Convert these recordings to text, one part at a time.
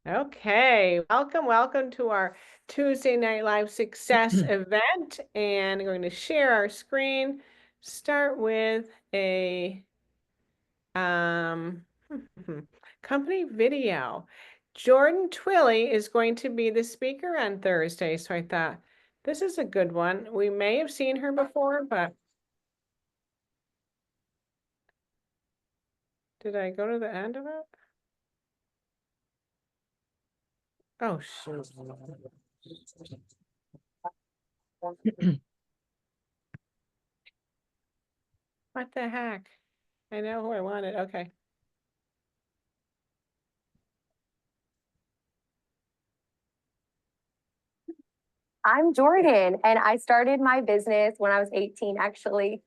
Okay, welcome to our Tuesday Night Live Success event. And I'm going to share our screen. Start with a um, company video. Jordan Twilley is going to be the speaker on Thursday. So I thought this is a good one. We may have seen her before, but did I go to the end of it? Oh, shoot. What the heck? I know who I wanted. Okay. I'm Jordan, and I started my business when I was 18, actually.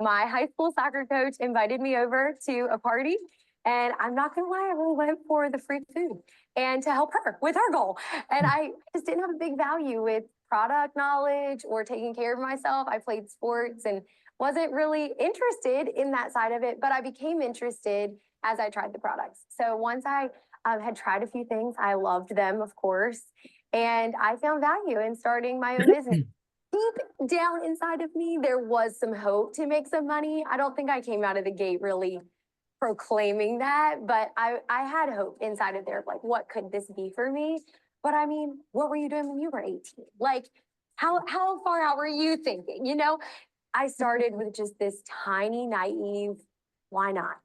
My high school soccer coach invited me over to a party, and I'm not gonna lie, I really went for the free food and to help her with her goal. And I just didn't have a big value with product knowledge or taking care of myself. I played sports and wasn't really interested in that side of it, but I became interested as I tried the products. So once I had tried a few things, I loved them, of course, and I found value in starting my own business. Deep down inside of me, there was some hope to make some money. I don't think I came out of the gate really proclaiming that, but I had hope inside of there, like, what could this be for me? But I mean, what were you doing when you were 18? Like, how far out were you thinking? I started with just this tiny, naive, why not?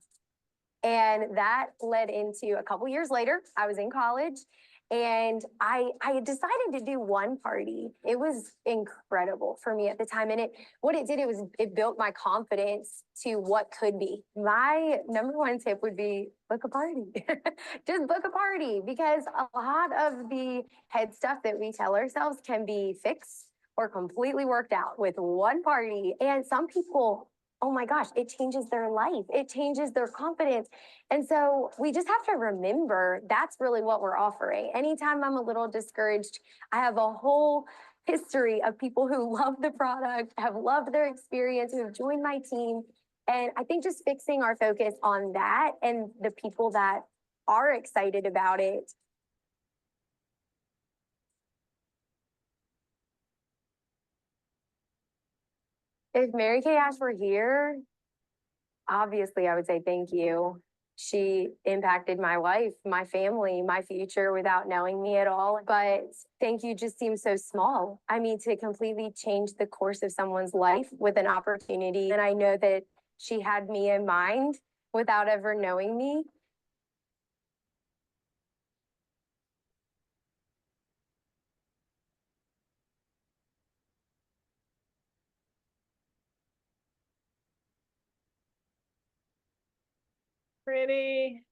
And that led into a couple years later, I was in college and I had decided to do one party. It was incredible for me at the time. And it built my confidence to what could be. My number one tip would be book a party. Just book a party, because a lot of the head stuff that we tell ourselves can be fixed or completely worked out with one party. And some people, oh my gosh, it changes their life. It changes their confidence. And so we just have to remember that's really what we're offering. Anytime I'm a little discouraged, I have a whole history of people who love the product, have loved their experience, who have joined my team. And I think just fixing our focus on that and the people that are excited about it. If Mary Kay Ash were here, obviously I would say thank you. She impacted my life, my family, my future without knowing me at all. But thank you just seems so small. I mean, to completely change the course of someone's life with an opportunity. And I know that she had me in mind without ever knowing me. Pretty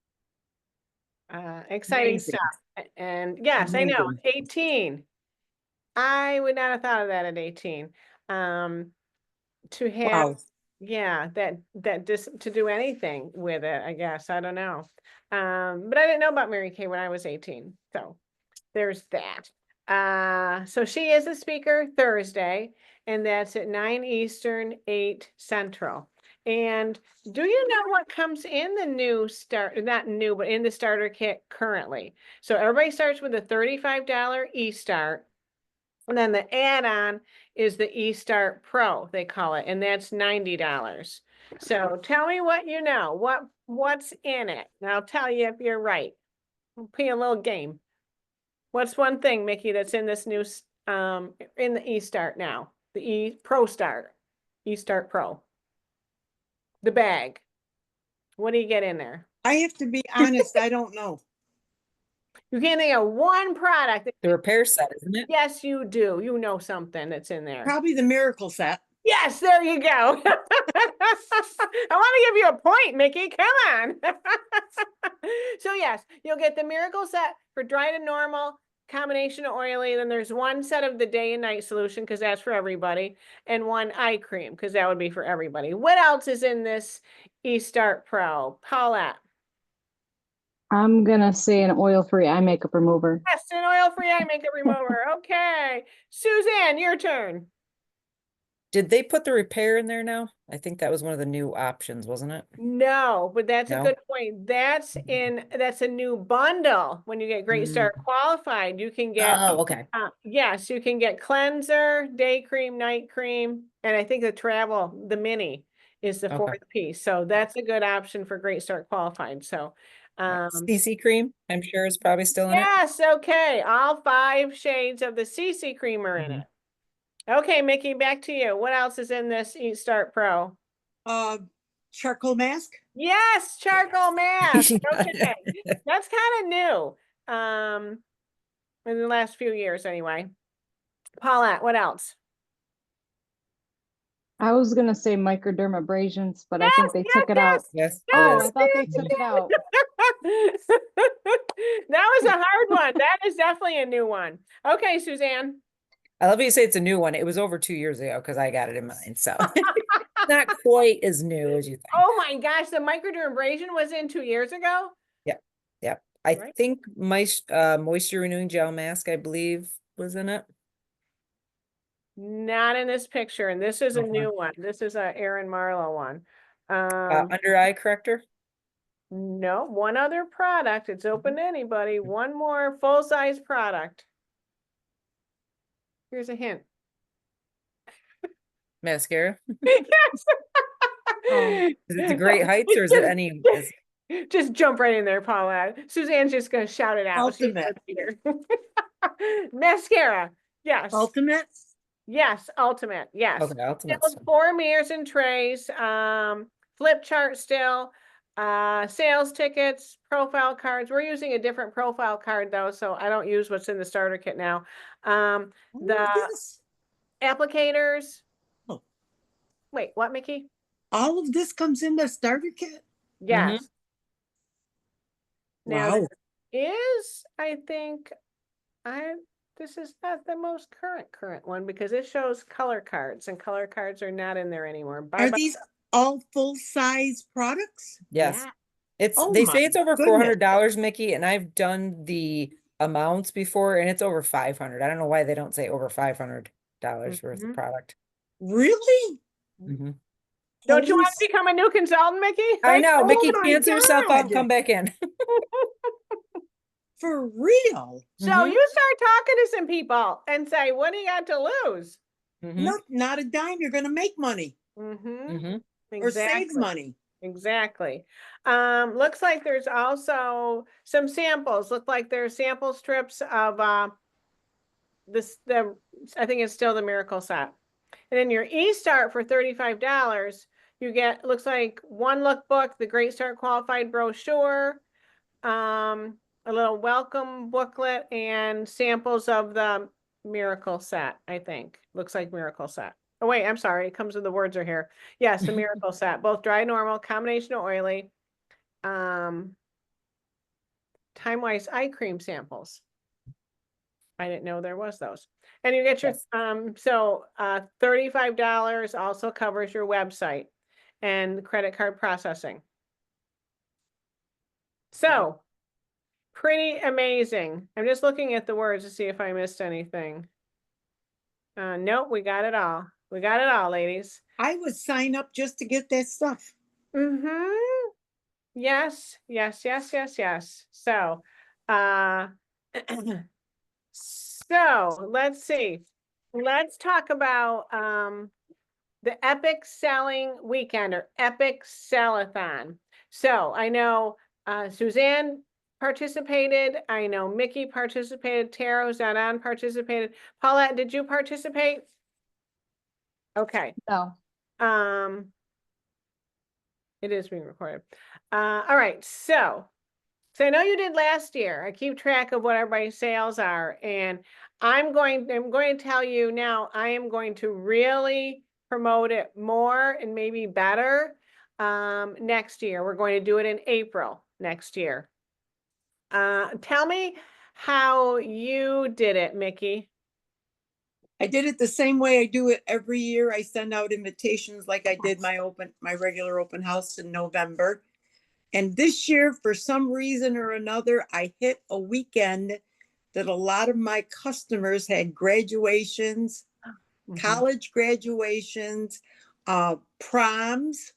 exciting Amazing. stuff. And yes, I know, Amazing. 18. I would not have thought of that at 18. To have, Wow. yeah, that just to do anything with it, I guess. I don't know. But I didn't know about Mary Kay when I was 18. So there's that. So she is a speaker Thursday, and that's at 9 Eastern, 8 Central. And do you know what comes in the new start, not new, but in the starter kit currently? So everybody starts with a $35 e-start. And then the add-on is the eStart Pro, they call it, and that's $90. So tell me what you know. What's in it? And I'll tell you if you're right. We'll play a little game. What's one thing, Mickey, that's in this new in the eStart now? The eStart Pro. The bag. What do you get in there? I have to be honest, I don't know. You can't think of one product. The repair set, isn't it? Yes, you do. You know something that's in there. Probably the miracle set. Yes, there you go. I want to give you a point, Mickey. Come on. So yes, you'll get the miracle set for dry to normal, combination of oily. Then there's one set of the day and night solution, because that's for everybody, and one eye cream, because that would be for everybody. What else is in this eStart Pro? Paulette. I'm gonna say an oil-free eye makeup remover. Yes, an oil-free eye makeup remover. Okay. Suzanne, your turn. Did they put the repair in there now? I think that was one of the new options, wasn't it? No, but that's a No? good point. That's a new bundle. When you get Great Start qualified, you can get, Oh, okay. yes, you can get cleanser, day cream, night cream, and I think the mini is the Okay. fourth piece. So that's a good option for Great Start qualified. So, CC cream, I'm sure is probably still in it. yes, okay. All 5 shades of the CC cream are in Mhm. it. Okay, Mickey, back to you. What else is in this Eat Start Pro? Charcoal mask. Yes, charcoal mask. Yeah. Okay, that's kind of new. In the last few years, anyway. Paulette, what else? I was gonna say microdermabrasions, but I Yes, think they yes, took it out. Yes, it Oh, is. I thought they took it out. That was a hard one. That is definitely a new one. Okay, Suzanne. I love how you say it's a new one. It was over 2 years ago because I got it in mine. So not quite as new as you think. Oh my gosh, the microdermabrasion was in 2 years ago? Yep. Yep. I Right. think my moisture renewing gel mask, I believe, was in it. Not in this picture, and this is a Okay. new one. This is a Erin Marlowe one. Under eye corrector. No, one other product. It's open to anybody. One more full-size product. Here's a hint. Mascara. Yes. Is it the Great Heights or is it any? Just jump right in there, Paulette. Suzanne's just gonna shout it out. She's Ultimate. the leader. Mascara. Yes. Ultimate. Yes, ultimate. Yes. Okay, ultimate. Still 4 mirrors and trays, flip chart still, sales tickets, profile cards. We're using a different profile card though, so I don't use what's in the starter kit now. The This. applicators. Oh. Wait, what, Mickey? All of this comes in the starter kit. Yes. Now Wow. there is, I think, this is not the most current one because it shows color cards and color cards are not in there anymore. Are Bye-bye. these all full size products? Yes. Yeah. It's Oh they my say it's over goodness. $400, Mickey, and I've done the amounts before and it's over 500. I don't know why they don't say over $500 worth of Mhm. product. Really? Mhm. Don't you Holy want to become a new consultant, Mickey? I know, Oh Mickey, my cancel yourself out and God. come back in. For real? So Mhm. you start talking to some people and say, what do you got to lose? Mhm. Not a dime. You're going to make money Mm-hmm. Mhm. or save Exactly. money. Exactly. Looks like there's also some samples. Look like there's sample strips of I think it's still the Miracle Set. And then your e-start for $35, you get, looks like one lookbook, the Great Start Qualified brochure, a little welcome booklet and samples of the Miracle Set, I think. Looks like Miracle Set. Oh wait, I'm sorry. It comes with the words are here. Yes, the Miracle Set, both dry, normal, combination of oily, time-wise eye cream samples. I didn't know there was those. And you get your, Yes. $35 also covers your website and credit card processing. So pretty amazing. I'm just looking at the words to see if I missed anything. Nope, we got it all. We got it all, ladies. I would sign up just to get that stuff. Mm-hmm. Yes, yes, yes, yes, yes. So, so let's see. Let's talk about the Epic Selling Weekend or Epic Sellathon. So I know Suzanne participated. I know Mickey participated. Tara was not on participated. Paulette, did you participate? Okay. No. It is being recorded. All right. So I know you did last year. I keep track of what everybody's sales are, and I'm going to tell you now, I am going to really promote it more and maybe better next year. We're going to do it in April next year. Tell me how you did it, Mickey. I did it the same way I do it every year. I send out invitations like I did my regular open house in November. And this year, for some reason or another, I hit a weekend that a lot of my customers had graduations Mhm. college graduations, proms.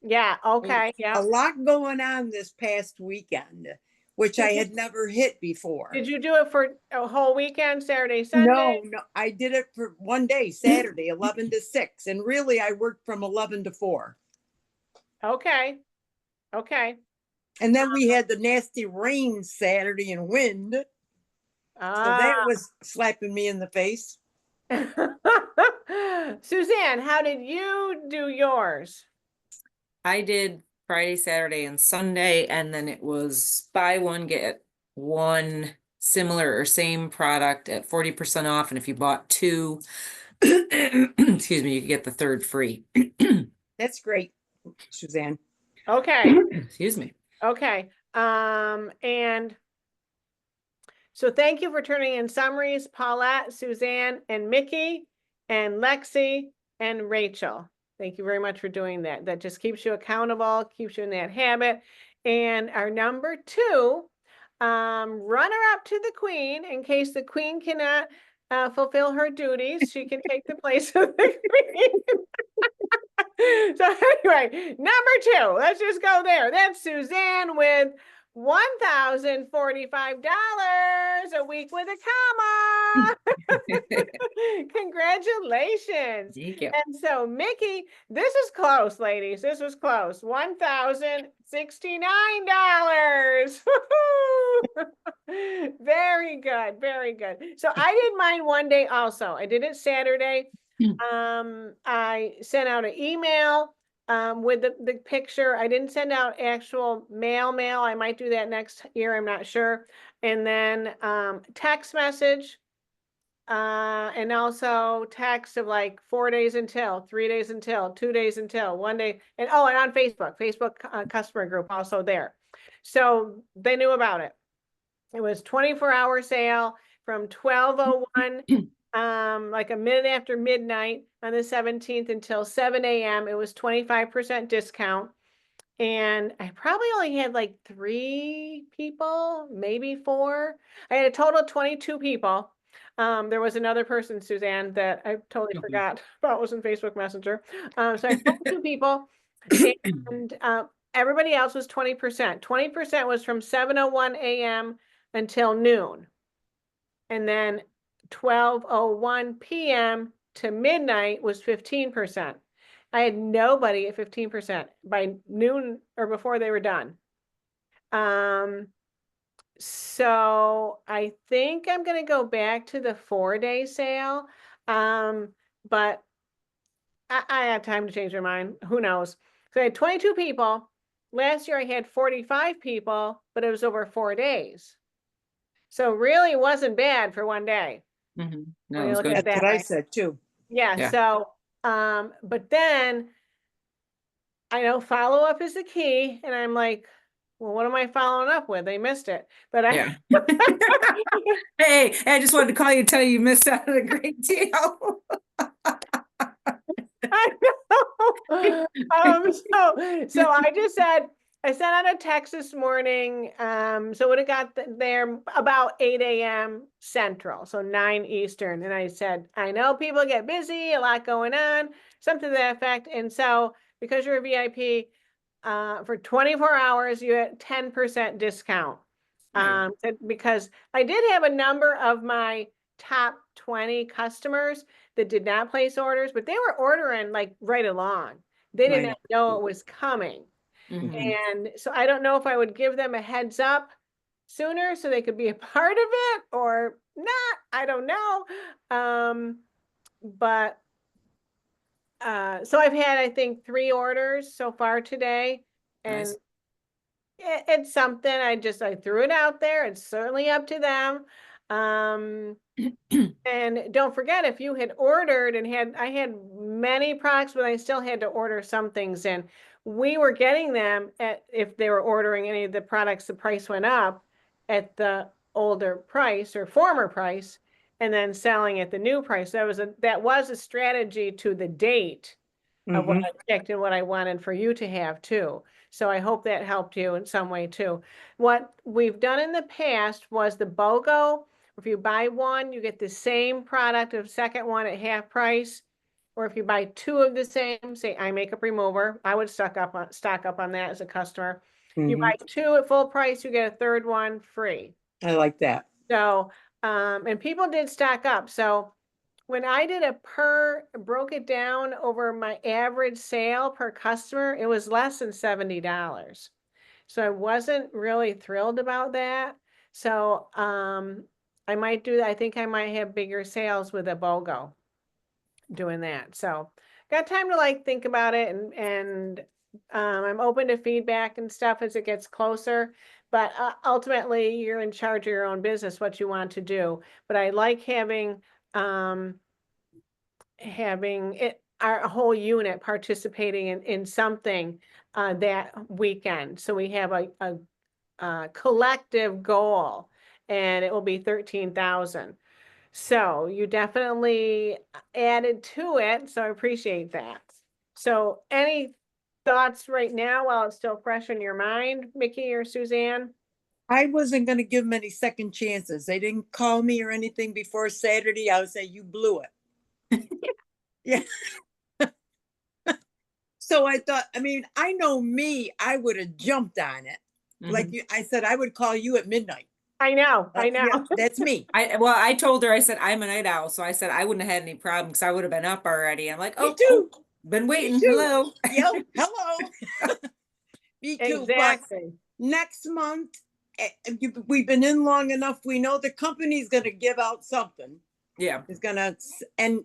Yeah, okay, yeah. A lot going on this past weekend, which I Did you, had never hit before. did you do it for a whole weekend, Saturday, Sunday? No, I did it for one day, Saturday, 11 to 6. And really, I worked from 11 to 4. Okay, okay. And then we had the nasty rain Saturday and wind. So that Ah. was slapping me in the face. Suzanne, how did you do yours? I did Friday, Saturday, and Sunday, and then it was buy one, get one similar or same product at 40% off. And if you bought two, excuse me, you could get the third free. That's great, Suzanne. Okay, Excuse me. okay. And so thank you for turning in summaries, Paulette, Suzanne, and Mickey, and Lexi, and Rachel. Thank you very much for doing that. That just keeps you accountable, keeps you in that habit. And our number 2, runner up to the queen, in case the queen cannot fulfill her duties, she can take the place of the queen. So anyway, number 2, let's just go there. That's Suzanne with $1,045 a week with a comma. Congratulations. Thank you. And so Mickey, this is close, ladies. This was close. $1,069. Very good. Very good. So I did mine one day also. I did it Saturday. I sent out an email with the picture. I didn't send out actual mail. I might do that next year. I'm not sure. And then text message. And also text of like 4 days until, 3 days until, 2 days until, 1 day, and oh, and on Facebook customer group also there. So they knew about it. It was 24-hour sale from 12:01, like a minute after midnight on the 17th until 7 a.m. It was 25% discount. And I probably only had like 3 people, maybe 4. I had a total of 22 people. There was another person, Suzanne, that I totally Mhm. forgot about, was in Facebook Messenger. So I had 22 people, and everybody else was 20%. 20% was from 7:01 a.m. until noon. And then 12:01 p.m. to midnight was 15%. I had nobody at 15% by noon or before they were done. So I think I'm gonna go back to the 4-day sale. But I had time to change my mind. Who knows? So I had 22 people. Last year I had 45 people, but it was over 4 days. So really it wasn't bad for one day. Mhm. No, When it you was look at good. it That's that what I way. said too. Yeah, Yeah. so but then I know follow-up is the key, and I'm like, well, what am I following up with? They missed it. But Yeah. Hey, I just wanted to call you and tell you missed out on a great deal. I know. So I just said, I sent out a text this morning. So it would have got there about 8 a.m. Central, so 9 Eastern. And I said, I know people get busy, a lot going on, something to that effect. And so because you're a VIP, for 24 hours, you get 10% discount. Right. Because I did have a number of my top 20 customers that did not place orders, but they were ordering like right along. They did Right. not know it was coming. Mhm. And so I don't know if I would give them a heads up sooner so they could be a part of it or not. I don't know. But so I've had, I think, 3 orders so far today. And Nice. it's something I threw it out there. It's certainly up to them. And don't forget, if you had ordered and I had many products, but I still had to order some things in. We were getting them if they were ordering any of the products, the price went up at the older price or former price, and then selling at the new price. That was a strategy to the date of what I picked and what I wanted for you to have too. So I hope that helped you in some way too. What we've done in the past was the BOGO If you buy one, you get the same product of second one at half price. Or if you buy two of the same, say eye makeup remover, I would stock up on that as a customer. You Mhm. buy two at full price, you get a third one free. I like that. So, and people did stock up. So when I did broke it down over my average sale per customer, it was less than $70. So I wasn't really thrilled about that. So, I might do that. I think I might have bigger sales with a BOGO doing that. So got time to like think about it and I'm open to feedback and stuff as it gets closer. But ultimately, you're in charge of your own business, what you want to do. But I like having it, our whole unit participating in something that weekend. So we have a collective goal, and it will be 13,000. So you definitely added to it, so I appreciate that. So any thoughts right now while it's still fresh in your mind, Mickey or Suzanne? I wasn't gonna give them any second chances. They didn't call me or anything before Saturday. I would say, you blew it. Yeah. So I thought, I mean, I know me, I would have jumped on it. Like I said, I would call you at midnight. I know, I know. Yeah, that's me. I told her, I said, I'm a night owl, so I said I wouldn't have had any problem because I would have been up already. I'm like, Me oh, too. been waiting. too. Hello. Yep, hello. Me too. But Exactly. next month, we've been in long enough. We know the company's gonna give out something. Yeah. Is gonna, and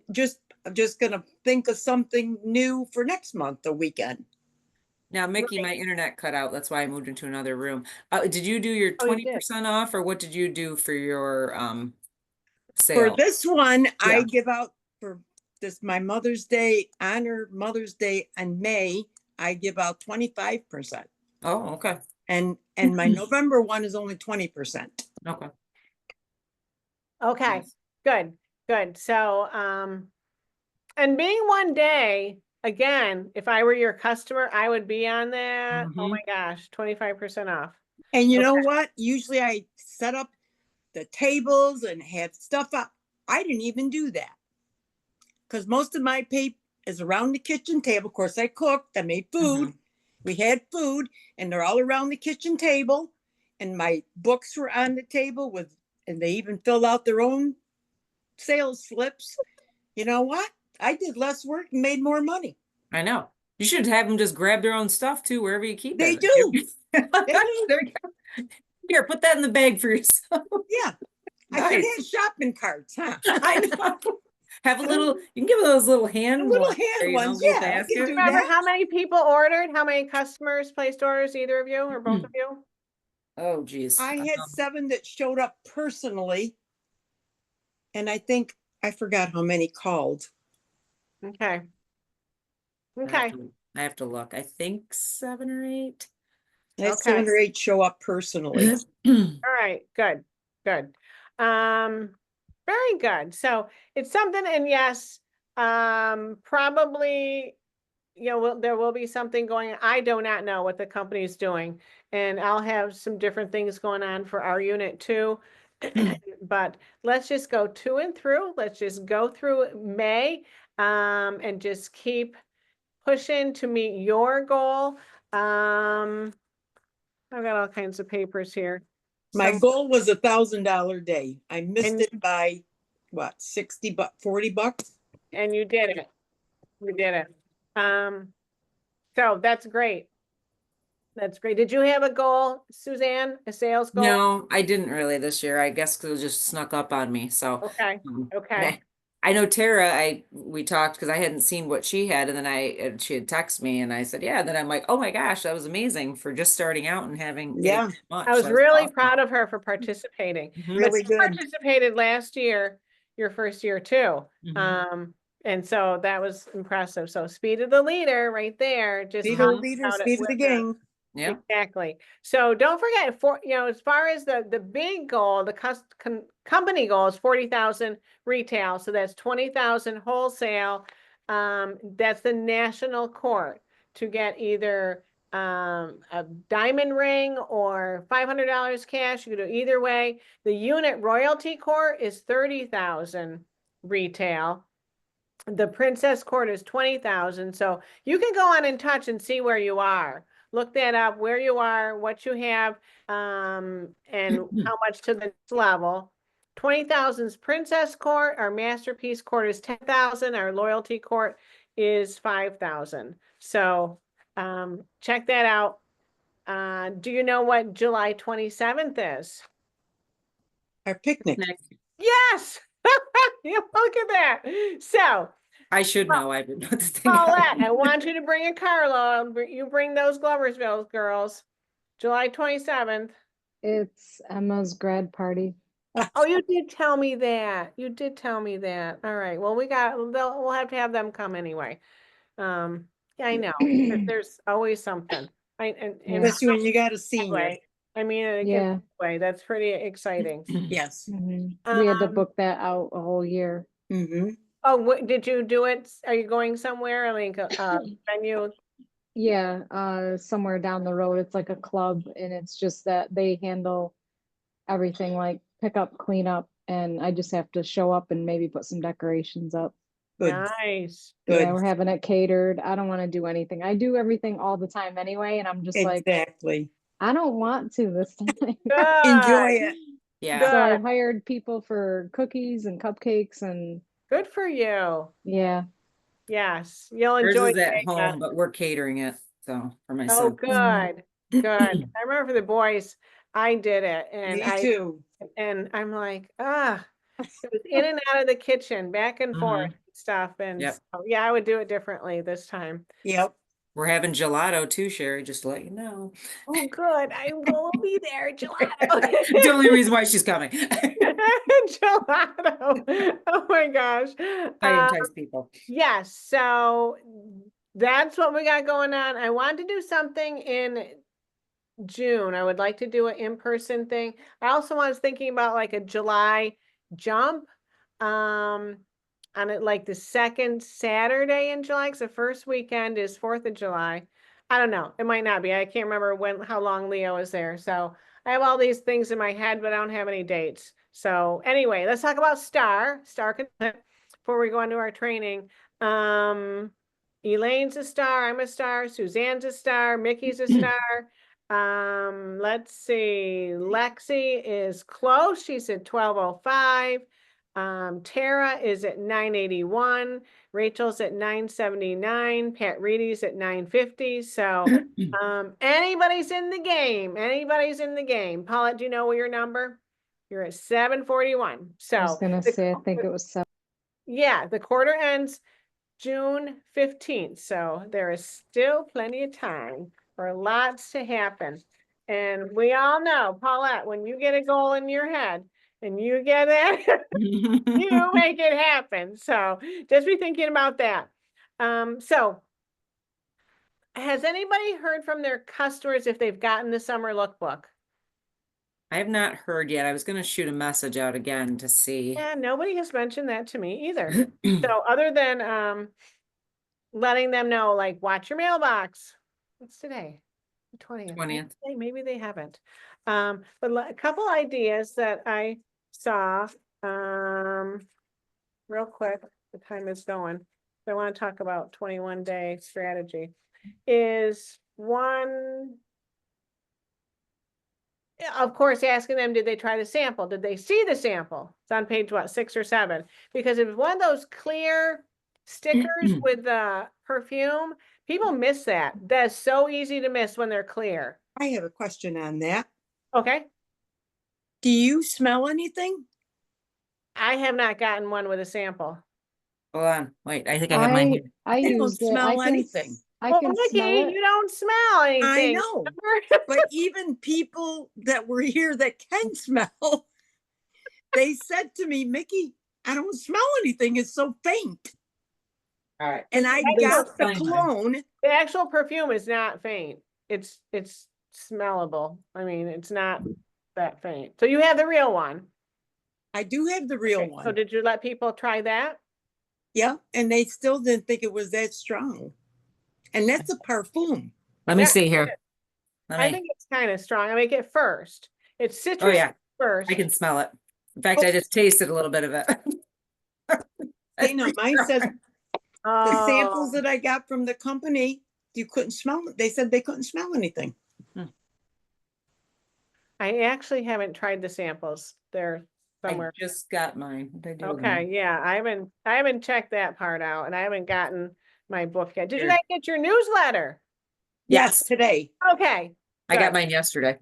I'm just gonna think of something new for next month, the weekend. Now, Mickey, my internet cut out. That's why I moved into another room. Did you do your Oh, you did. 20% off, or what did you do for your For sale? this one, I Yeah. give out for this, my Mother's Day, honor Mother's Day in May, I give out 25%. Oh, okay. And my November one is only 20%. Okay. Okay, Nice. good. So, and being one day, again, if I were your customer, I would be on that. Oh my gosh, 25% off. And you know Okay. what? Usually I set up the tables and have stuff up. I didn't even do that. Because most of my pay is around the kitchen table. Of course, I cooked, I made food. We had food, and they're all around the kitchen table. And my books were on the table with, and they even filled out their own sales slips. You know what? I did less work and made more money. I know. You should have them just grab their own stuff too, wherever you keep They it. do. There you go. Here, put that in the bag for yourself. Yeah. I should Nice. have shopping carts, huh? I know. Have a little, you can give those little hand Little ones there, hand ones. little Yeah, I can basket. do Remember that. how many people ordered? How many customers placed orders, either of you or both of you? Oh, geez. I had 7 that showed up personally. And I think I forgot how many called. Okay. I have Okay, to- I have to look. I think 7 or 8. I had Okay. 7 or 8 show up personally. all right, good. Very good. So it's something, and yes, probably, there will be something going. I do not know what the company's doing, and I'll have some different things going on for our unit too. But let's just go to and through. Let's just go through May, and just keep pushing to meet your goal. I've got all kinds of papers here. My Some, goal was $1,000 day. I missed And- it by what, 60 bucks, 40 bucks? and you did it. You did it. So that's great. That's great. Did you have a goal, Suzanne, a sales goal? No, I didn't really this year. I guess 'cause it just snuck up on me. So Okay, okay. I know Tara, we talked because I hadn't seen what she had, and then she had texted me and I said, yeah. Then I'm like, oh my gosh, that was amazing for just starting out and having Yeah. much. I was That's really awesome. proud of her for participating. Mhm. But Really you good. participated last year, your first year too. Mhm. And so that was impressive. So speed of the leader right there, just Speed how of you the leader, count it speed of with the her. game. Yeah. Exactly. So don't forget, as far as the big goal, the company goal is 40,000 retail. So that's 20,000 wholesale. That's the national court to get either a diamond ring or $500 cash. You can do either way. The unit royalty court is 30,000 retail. The princess court is 20,000. So you can go on In Touch and see where you are. Look that up, where you are, what you have, and how much to the next level. 20,000's princess court. Our masterpiece court is 10,000. Our loyalty court is 5,000. So check that out. Do you know what July 27th is? Our picnic. Yes. Look at that. So I should know. I would know the thing. Paulette, I want you to bring a carload. You bring those Gloversville girls. July 27th. It's Emma's grad party. Oh, you did tell me that. You did tell me that. All right. Well, we'll have to have them come anyway. Yeah, I know. There's always something. And Especially when you got a senior. way. I mean, in a Yeah. good way. That's pretty exciting. Yes. Mhm. We had to Um, book that out a whole year. Mm-hmm. Oh, did you do it? Are you going somewhere? Like venue? Yeah, somewhere down the road. It's like a club, and it's just that they handle everything like pick up, clean up, and I just have to show up and maybe put some decorations up. Good. Nice. Good. Yeah, we're having it catered. I don't want to do anything. I do everything all the time anyway, and I'm just like, Exactly. I don't want to this time. Good. Enjoy it. Yeah. So I Good. hired people for cookies and cupcakes, and Good for you. yeah. Yes, you'll Hers enjoy is at doing home, that. but we're catering it. So for my Oh, son. good. Good. I remember for the boys, I did it and Me too. I'm like, it was in and out of the kitchen, back and forth and stuff. And Yep. so, yeah, I would do it differently this time. Yep. We're having gelato too, Sherry, just to let you know. Oh, good. I will be there, gelato. The only reason why she's coming. Gelato. Oh my gosh. I entice people. Yes, so that's what we got going on. I want to do something in June. I would like to do an in-person thing. I also was thinking about like a July jump. On it like the second Saturday in July, because the first weekend is 4th of July. I don't know. It might not be. I can't remember how long Leo is there. So I have all these things in my head, but I don't have any dates. So anyway, let's talk about Star Content before we go into our training. Elaine's a star, I'm a star, Suzanne's a star, Mickey's a star. Let's see, Lexi is close. She's at 1205. Tara is at 981. Rachel's at 979. Pat Reedy's at 950. So anybody's in the game. Anybody's in the game. Paulette, do you know your number? You're at 741. So I was gonna say, I think it was 7. yeah, the quarter ends June 15th. So there is still plenty of time for lots to happen. And we all know, Paulette, when you get a goal in your head and you get it, you make it happen. So just be thinking about that. So has anybody heard from their customers if they've gotten the summer lookbook? I have not heard yet. I was going to shoot a message out again to see. Yeah, nobody has mentioned that to me either. So other than letting them know, like, watch your mailbox. What's today? The 20th. 20th. Maybe they haven't. But a couple ideas that I saw real quick. The time is going. I want to talk about 21-day strategy. Is one, of course, asking them, did they try the sample? Did they see the sample? It's on page, what, 6 or 7? Because if it's one of those clear stickers with the perfume, people miss that. That's so easy to miss when they're clear. I have a question on that. Okay. Do you smell anything? I have not gotten one with a sample. Hold on. Wait, I think I have mine here. I don't used it. smell I can anything. I Well, can Nikki, smell it. you don't smell anything. know. remember? But even people that were here that can smell, they said to me, Mickey, I don't smell anything. It's so faint. All right. And I I got the know. cologne. The actual perfume is not faint. It's smellable. I mean, it's not that faint. So you have the real one. I do have the real Okay, one. so did you let people try that? Yeah. And they still didn't think it was that strong. And that's a parfum. Let me Yeah, see here. Let I me, think it's kind of strong. I make it first. It's oh citrus yeah, first. I can smell it. In fact, I just tasted a little bit of it. Dana, mine says the samples Oh, that I got from the company, you couldn't smell it. They said they couldn't smell anything. I actually haven't tried the samples. They're I somewhere. just got mine. What did I do with Okay, mine? yeah, I haven't checked that part out and I haven't gotten my book yet. Did you Here. guys get your newsletter? Yes, Yes, today. Okay, I got good. mine yesterday.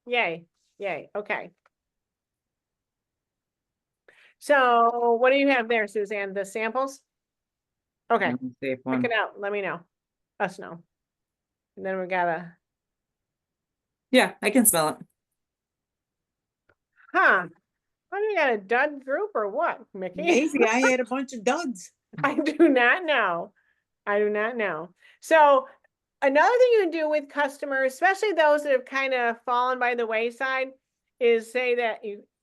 Yay, yay, okay. So what do you have there, Suzanne? The samples? Okay, Let me see if check one. it out. Let me know. Us know. And then we gotta, Yeah, I can smell it. huh? What do you got, a dud group or what, Mickey? Maybe I had a bunch of duds. I do not know. I do not know. So another thing you can do with customers, especially those that have kind of fallen by the wayside, is say that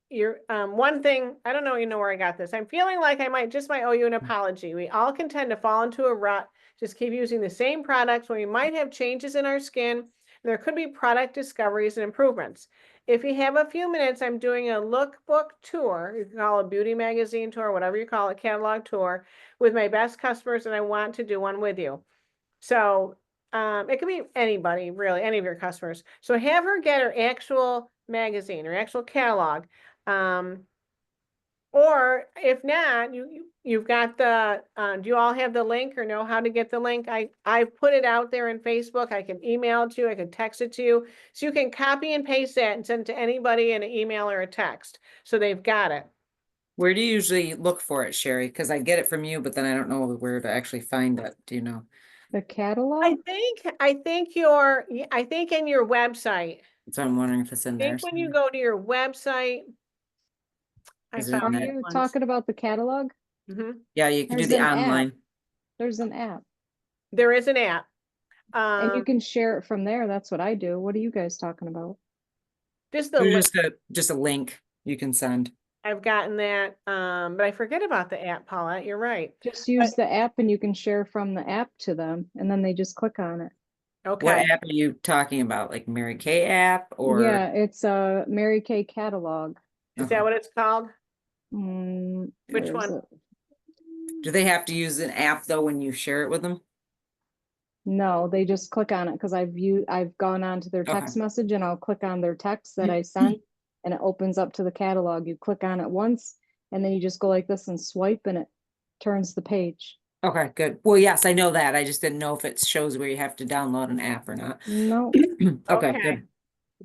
you're one thing, I don't know, you know where I got this. I'm feeling like I might owe you an apology. We all can tend to fall into a rut, just keep using the same products when we might have changes in our skin. And there could be product discoveries and improvements. If you have a few minutes, I'm doing a lookbook tour. You can call it a beauty magazine tour, whatever you call it, catalog tour with my best customers, and I want to do one with you. So it could be anybody, really, any of your customers. So have her get her actual magazine or actual catalog. Or if not, you've got the, do you all have the link or know how to get the link? I've put it out there in Facebook. I can email it to you. I can text it to you. So you can copy and paste that and send it to anybody in an email or a text. So they've got it. Where do you usually look for it, Sherry? Because I get it from you, but then I don't know where to actually find it. Do you know? The catalog? I think I think in your website. So I'm wondering if it's in I there think when you somewhere. go to your website, I Is it in found Are that? it you once. talking about the catalog? Mhm. Yeah, you can do There's the an app. online. There's an app. There is an app. And you Um, can share it from there. That's what I do. What are you guys talking about? just the There's link. just a link you can send. I've gotten that, but I forget about the app, Paulette. You're right. Just use the app and you can share from the app to them and then they just click on it. What Okay. app are you talking about? Like Mary Kay app or? Yeah, it's a Mary Kay catalog. Is that what it's called? Which Where is one? it? Do they have to use an app though when you share it with them? No, they just click on it because I've gone on to their Okay. text message and I'll click on their text that I sent and it opens up to the catalog. You click on it once and then you just go like this and swipe and it turns the page. Okay, good. Well, yes, I know that. I just didn't know if it shows where you have to download an app or not. No, Okay, Okay. good.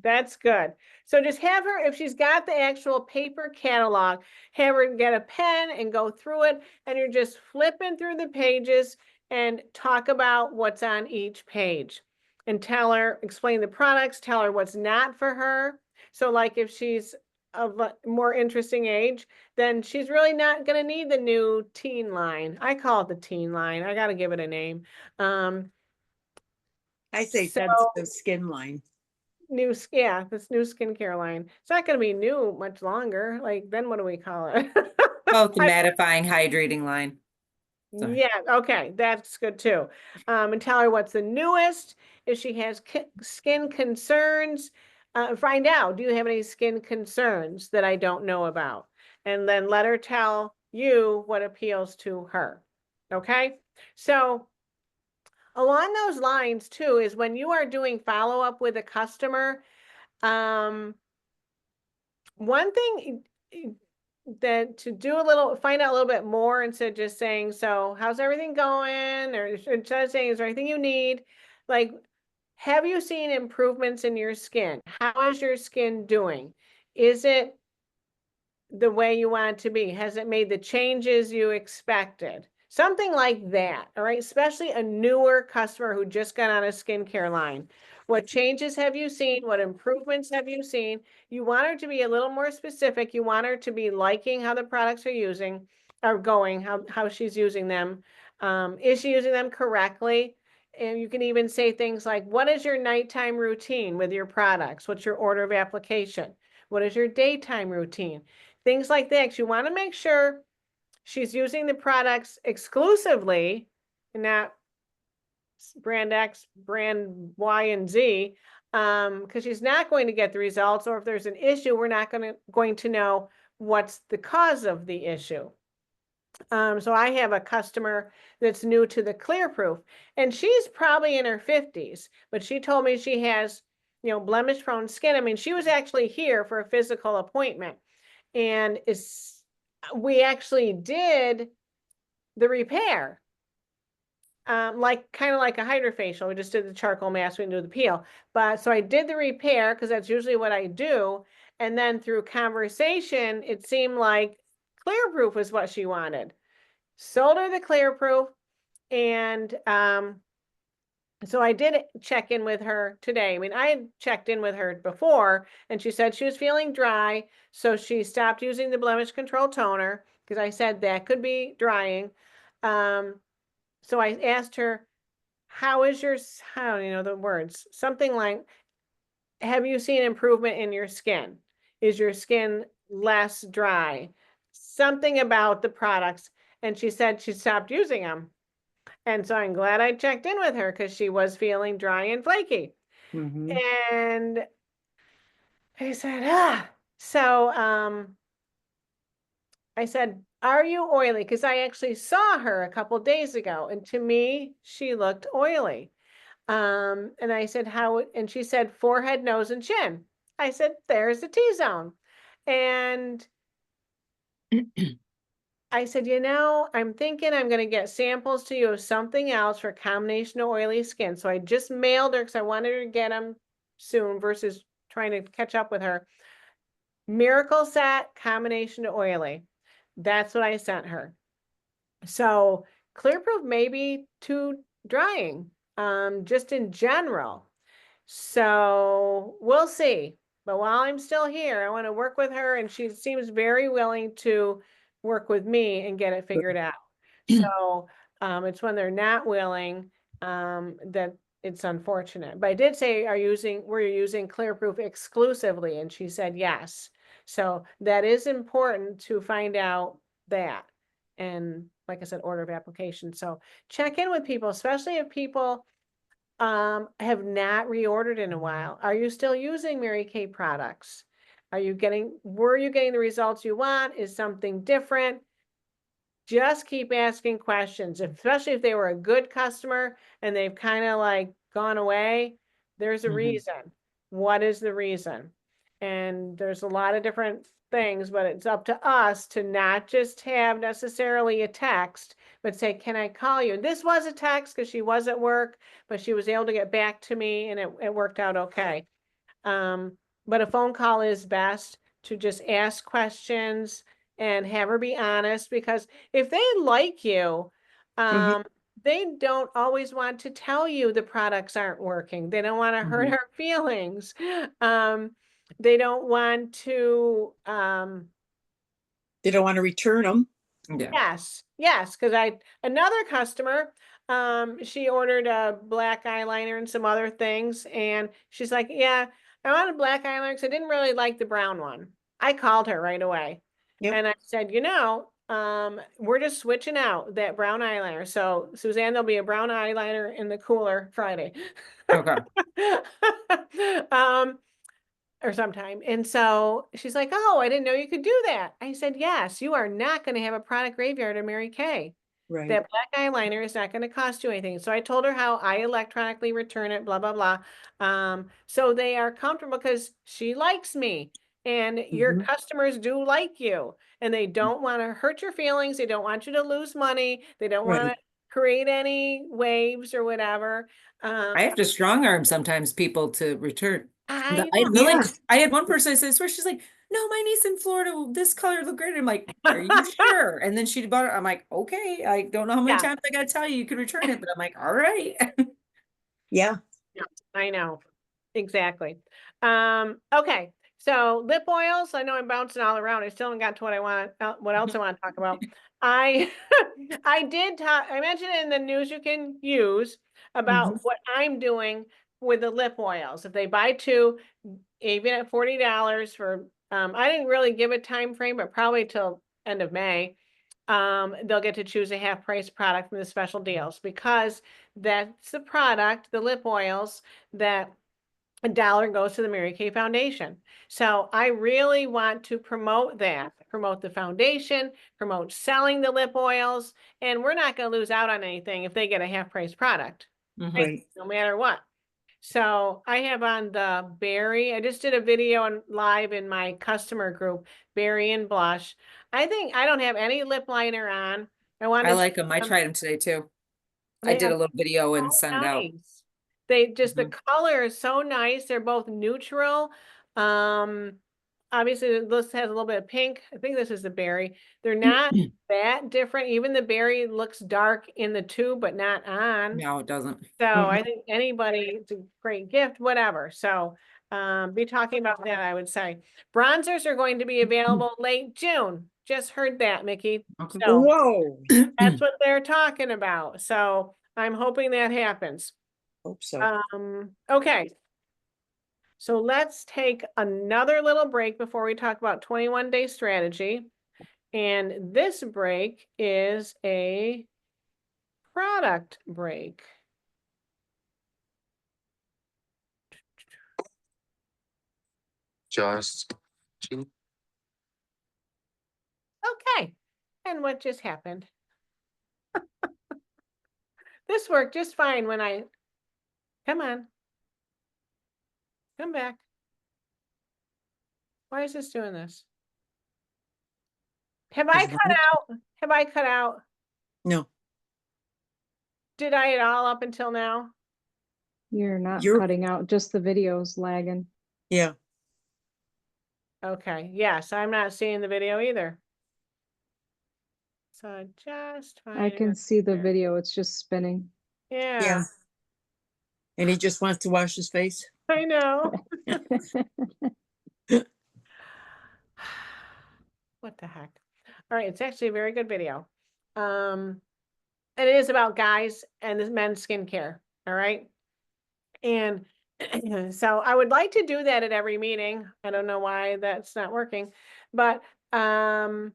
That's good. So just have her, if she's got the actual paper catalog, have her get a pen and go through it, and you're just flipping through the pages and talk about what's on each page. And tell her, explain the products, tell her what's not for her. So like if she's of a more interesting age, then she's really not gonna need the new teen line. I call it the teen line. I gotta give it a name. I say So sensitive skin line. yeah, this new skincare line. It's not gonna be new much longer. Like, then what do we call it? Oh, the I- mattifying hydrating line. Sorry. Yeah, okay, that's good too. And tell her what's the newest. If she has skin concerns, find out, do you have any skin concerns that I don't know about? And then let her tell you what appeals to her. Okay? So along those lines too, is when you are doing follow-up with a customer, one thing that to do a little, find out a little bit more instead of just saying, so how's everything going? Or instead of saying, is there anything you need? Like, have you seen improvements in your skin? How is your skin doing? Is it the way you want it to be? Has it made the changes you expected? Something like that, all right? Especially a newer customer who just got on a skincare line. What changes have you seen? What improvements have you seen? You want her to be a little more specific. You want her to be liking how the products are going, how she's using them. Is she using them correctly? And you can even say things like, what is your nighttime routine with your products? What's your order of application? What is your daytime routine? Things like that. You want to make sure she's using the products exclusively and not brand X, brand Y and Z, because she's not going to get the results, or if there's an issue, we're not going to know what's the cause of the issue. So I have a customer that's new to the Clearproof, and she's probably in her 50s, but she told me she has, blemish prone skin. I mean, she was actually here for a physical appointment, and we actually did the repair. Like kind of like a hydrofacial. We just did the charcoal mask, we didn't do the peel. But so I did the repair because that's usually what I do. And then through conversation, it seemed like Clearproof was what she wanted. Sold her the Clearproof, and so I did check in with her today. I mean, I had checked in with her before, and she said she was feeling dry, so she stopped using the blemish control toner because I said that could be drying. So I asked her, how is your, I don't even know the words, something like, have you seen improvement in your skin? Is your skin less dry? Something about the products. And she said she stopped using them. And so I'm glad I checked in with her because she was feeling dry and flaky. Mhm. And I said, so I said, are you oily? Because I actually saw her a couple days ago, and to me, she looked oily. And I said, how, and she said, forehead, nose, and chin. I said, there's the T-zone. And I said, I'm thinking I'm going to get samples to you of something else for combination of oily skin. So I just mailed her because I wanted her to get them soon versus trying to catch up with her. Miracle Set combination of oily. That's what I sent her. So Clearproof may be too drying, just in general. So we'll see. But while I'm still here, I want to work with her, and she seems very willing to work with me and get it figured out. So it's when they're not willing that it's unfortunate. But I did say, we're using Clearproof exclusively, and she said yes. So that is important to find out that. And like I said, order of application. So check in with people, especially if people have not reordered in a while. Are you still using Mary Kay products? Were you getting the results you want? Is something different? Just keep asking questions, especially if they were a good customer and they've kind of like gone away. There's a reason. What is the reason? And there's a lot of different things, but it's up to us to not just have necessarily a text, but say, can I call you? This was a text because she was at work, but she was able to get back to me, and it worked out okay. But a phone call is best, to just ask questions and have her be honest, because if they like you, Mhm. they don't always want to tell you the products aren't working. They don't want to hurt Mhm. her feelings. They don't want to, They don't want to return them. Yeah. yes, because another customer, she ordered a black eyeliner and some other things, and she's like, yeah, I wanted black eyeliner because I didn't really like the brown one. I called her right away. Yep. And I said, we're just switching out that brown eyeliner. So Suzanne, there'll be a brown eyeliner in the cooler Friday. Okay. Or sometime. And so she's like, oh, I didn't know you could do that. I said, yes, you are not going to have a product graveyard at Mary Kay. Right. That black eyeliner is not going to cost you anything. So I told her how I electronically return it, blah, blah, blah. So they are comfortable because she likes me, and your Mhm. customers do like you, and they don't want to hurt your feelings. They don't want you to lose money. They don't want Right. to create any waves or whatever. I have to strong arm sometimes people to return the I item. know. Yeah. I had one person I said, where she's like, no, my niece in Florida, this color look great. I'm like, are you sure? And then she bought it. I'm like, okay, I don't know how many Yeah. times I gotta tell you could return it, but I'm like, all right. Yeah. I know. Exactly. Okay. So lip oils, I know I'm bouncing all around. I still haven't got to what else I want to talk about. I I mentioned in the news you can use about Mhm. what I'm doing with the lip oils. If they buy two, even at $40 for, I didn't really give a time frame, but probably till end of May. They'll get to choose a half price product from the special deals, because that's the product, the lip oils, that $1 goes to the Mary Kay Foundation. So I really want to promote that, promote the foundation, promote selling the lip oils, and we're not going to lose out on anything if they get a half price product, Mhm. Right. no matter what. So I have on the berry, I just did a video on live in my customer group, berry and blush. I think I don't have any lip liner on. I want I to, like them. I tried them today too. I they did are a little video and so sent it out. nice. They just, the Mhm. color is so nice. They're both neutral. Obviously this has a little bit of pink. I think this is the berry. They're not that different. Even the berry looks dark in the tube, but not on. No, it doesn't. So Mhm. I think anybody, it's a great gift, whatever. So be talking about that, I would say. Bronzers are going to be available late June. Just heard that, Mickey. Okay. So Whoa. that's what they're talking about. So I'm hoping that happens. Hope so. Okay. So let's take another little break before we talk about 21-day strategy. And this break is a product break. Just Okay. And what just happened? This worked just fine when I, come on. Come back. Why is this doing this? Have I Is cut what? out? Have I cut out? No, Did I at all up until now? You're not You're- cutting out, just the video's lagging. yeah. Okay, yes, I'm not seeing the video either. So just I finding can it see the here. video, it's just spinning. Yeah, And he just wants to wash his face. I know. What the heck? All right, it's actually a very good video. And it is about guys and this men's skincare. All right. And so I would like to do that at every meeting. I don't know why that's not working, but to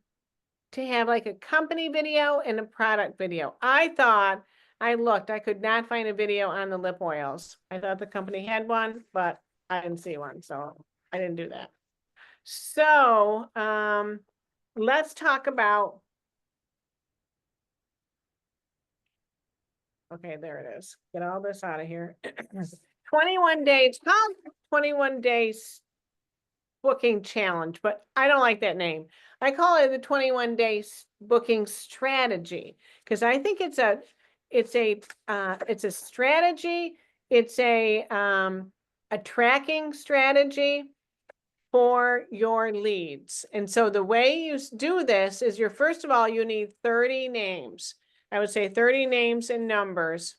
have like a company video and a product video. I thought I looked, I could not find a video on the lip oils. I thought the company had one, but I didn't see one, so I didn't do that. So let's talk about, okay, there it is. Get all this out of here. 21 days, called 21 days booking challenge, but I don't like that name. I call it the 21 days booking strategy because I think it's a strategy. It's a tracking strategy for your leads. And so the way you do this is first of all, you need 30 names. I would say 30 names and numbers.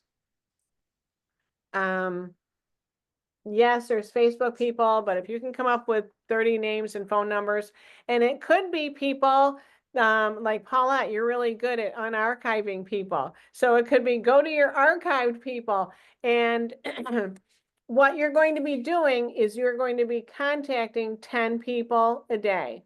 Yes, there's Facebook people, but if you can come up with 30 names and phone numbers, and it could be people like Paulette, you're really good at unarchiving people. So it could be go to your archived people, and what you're going to be doing is you're going to be contacting 10 people a day.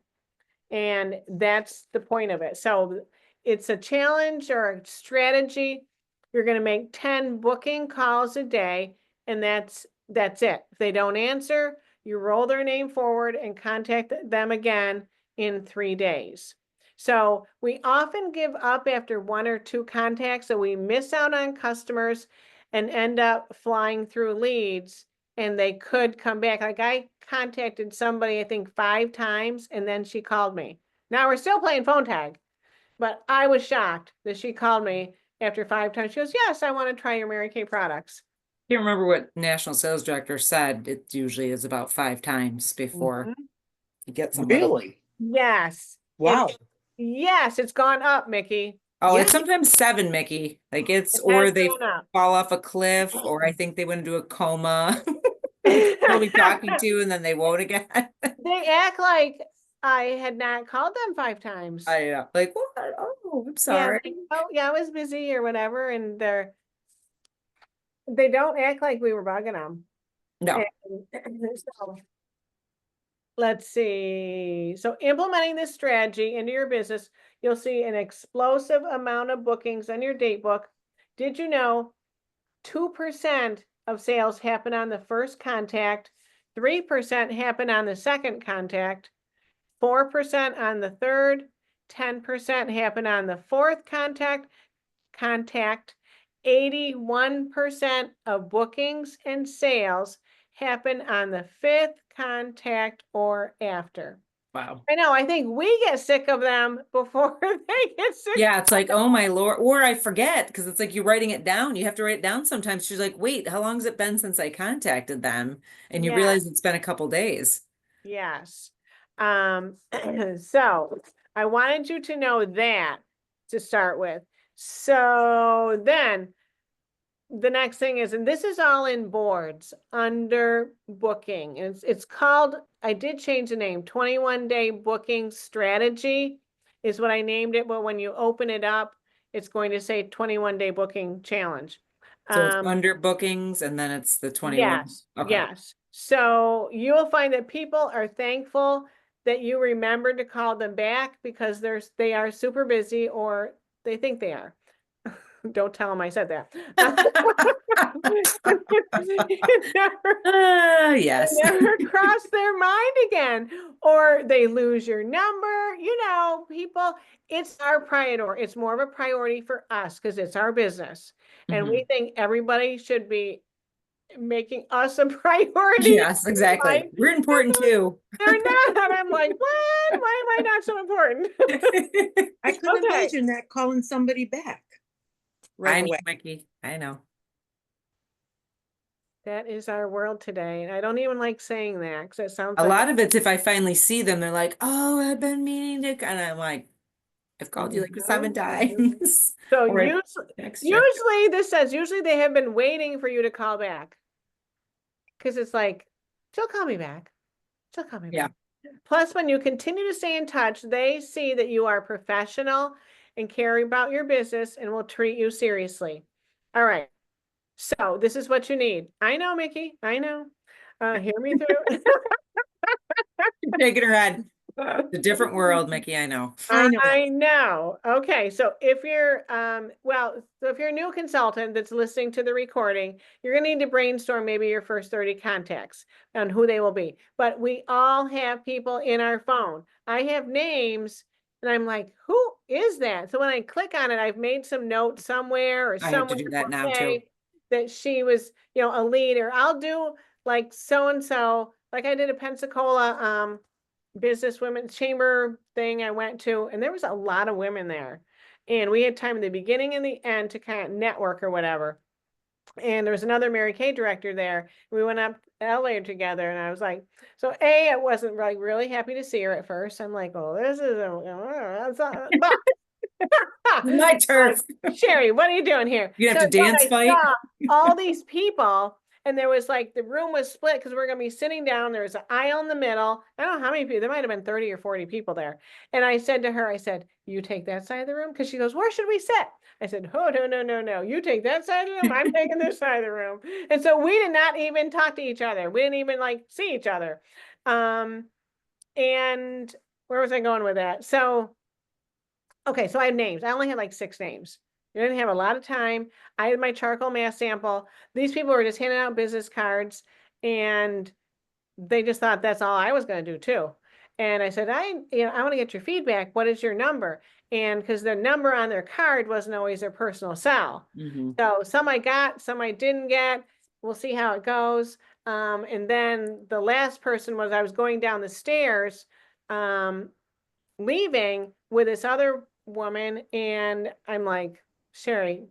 And that's the point of it. So it's a challenge or a strategy. You're going to make 10 booking calls a day, and that's it. If they don't answer, you roll their name forward and contact them again in 3 days. So we often give up after 1 or 2 contacts, so we miss out on customers and end up flying through leads, and they could come back. Like I contacted somebody, I think 5 times, and then she called me. Now we're still playing phone tag, but I was shocked that she called me after 5 times. She goes, yes, I want to try your Mary Kay products. Can't remember what national sales director said. It usually is about 5 times before Mhm. you get somebody. Really? Yes. Wow. Yes, it's gone up, Mickey. Oh, Yeah. it's sometimes 7, Mickey. Like it's, It or has they gone up. fall off a cliff, or I think they went into a coma. They'll be talking to you and then they won't again. They act like I had not called them 5 times. I like, what? Oh, I'm Yeah, sorry. like, oh yeah, I was busy or whatever, and they don't act like we were bugging them. No. So, let's see. So implementing this strategy into your business, you'll see an explosive amount of bookings on your date book. Did you know 2% of sales happen on the first contact, 3% happen on the second contact, 4% on the third, 10% happen on the fourth contact, 81% of bookings and sales happen on the fifth contact or after. Wow. I know, I think we get sick of them before they get sick. Yeah, it's like, oh my Lord, or I forget because it's like you're writing it down. You have to write it down sometimes. She's like, wait, how long has it been since I contacted them? And you Yeah. realize it's been a couple days. Yes. So I wanted you to know that to start with. So then the next thing is, and this is all in boards under booking. It's called, I did change the name, 21-day booking strategy is what I named it. But when you open it up, it's going to say 21-day booking challenge. So it's under bookings and then it's the 21. Yes, Okay. yes. So you will find that people are thankful that you remembered to call them back because they are super busy, or they think they are. Don't tell them I said that. It Yes. never cross their mind again, or they lose your number. People, it's our priority. It's more of a priority for us because it's our business. And we think everybody should be making us a priority. Yes, exactly. Like, We're important too. they're not. And I'm like, what? Why am I not so important? I could Okay. imagine that calling somebody back right I know, away. Mickey. I know. That is our world today. And I don't even like saying that because it sounds A like, lot of it's if I finally see them, they're like, oh, I've been meaning to, and I'm like, I've called you like 7 times. so Or I usually, text you. usually they have been waiting for you to call back. Because it's like, she'll call me back. She'll call me Yeah. back. Plus, when you continue to stay in touch, they see that you are professional and care about your business and will treat you seriously. All right. So this is what you need. I know, Mickey. I know. Hear me through. You're shaking her head. It's a different world, Mickey. I know. I know. I know. Okay, so if you're if you're a new consultant that's listening to the recording, you're gonna need to brainstorm maybe your first 30 contacts on who they will be. But we all have people in our phone. I have names and I'm like, who is that? So when I click on it, I've made some notes somewhere, or I have to someone do that will now too. say that she was, a leader. I'll do like so and so, like I did a Pensacola business women's chamber thing I went to, and there was a lot of women there. And we had time in the beginning and the end to kind of network or whatever. And there was another Mary Kay director there. We went up the elevator together, and I was like, so I wasn't like really happy to see her at first. I'm like, oh, this is but My turf. like, Sherry, what are you doing here? You have So to dance I fight. saw all these people, and there was like the room was split because we're gonna be sitting down. There was an aisle in the middle. I don't know how many people. There might have been 30 or 40 people there. And I said to her, I said, "You take that side of the room," because she goes, "Where should we sit?" I said, "Oh, no, no, no, no. You take that side of the room. I'm taking this side of the room." And so we did not even talk to each other. We didn't even like see each other. And where was I going with that? So okay, so I have names. I only had like 6 names. I didn't have a lot of time. I had my charcoal mass sample. These people were just handing out business cards, and they just thought that's all I was going to do too. And I said, I want to get your feedback. What is your number? And because the number on their card wasn't always their personal cell. So some I got, some I didn't get. We'll see how it goes. And then the last person was, I was going down the stairs, leaving with this other woman, and I'm like, Sherry,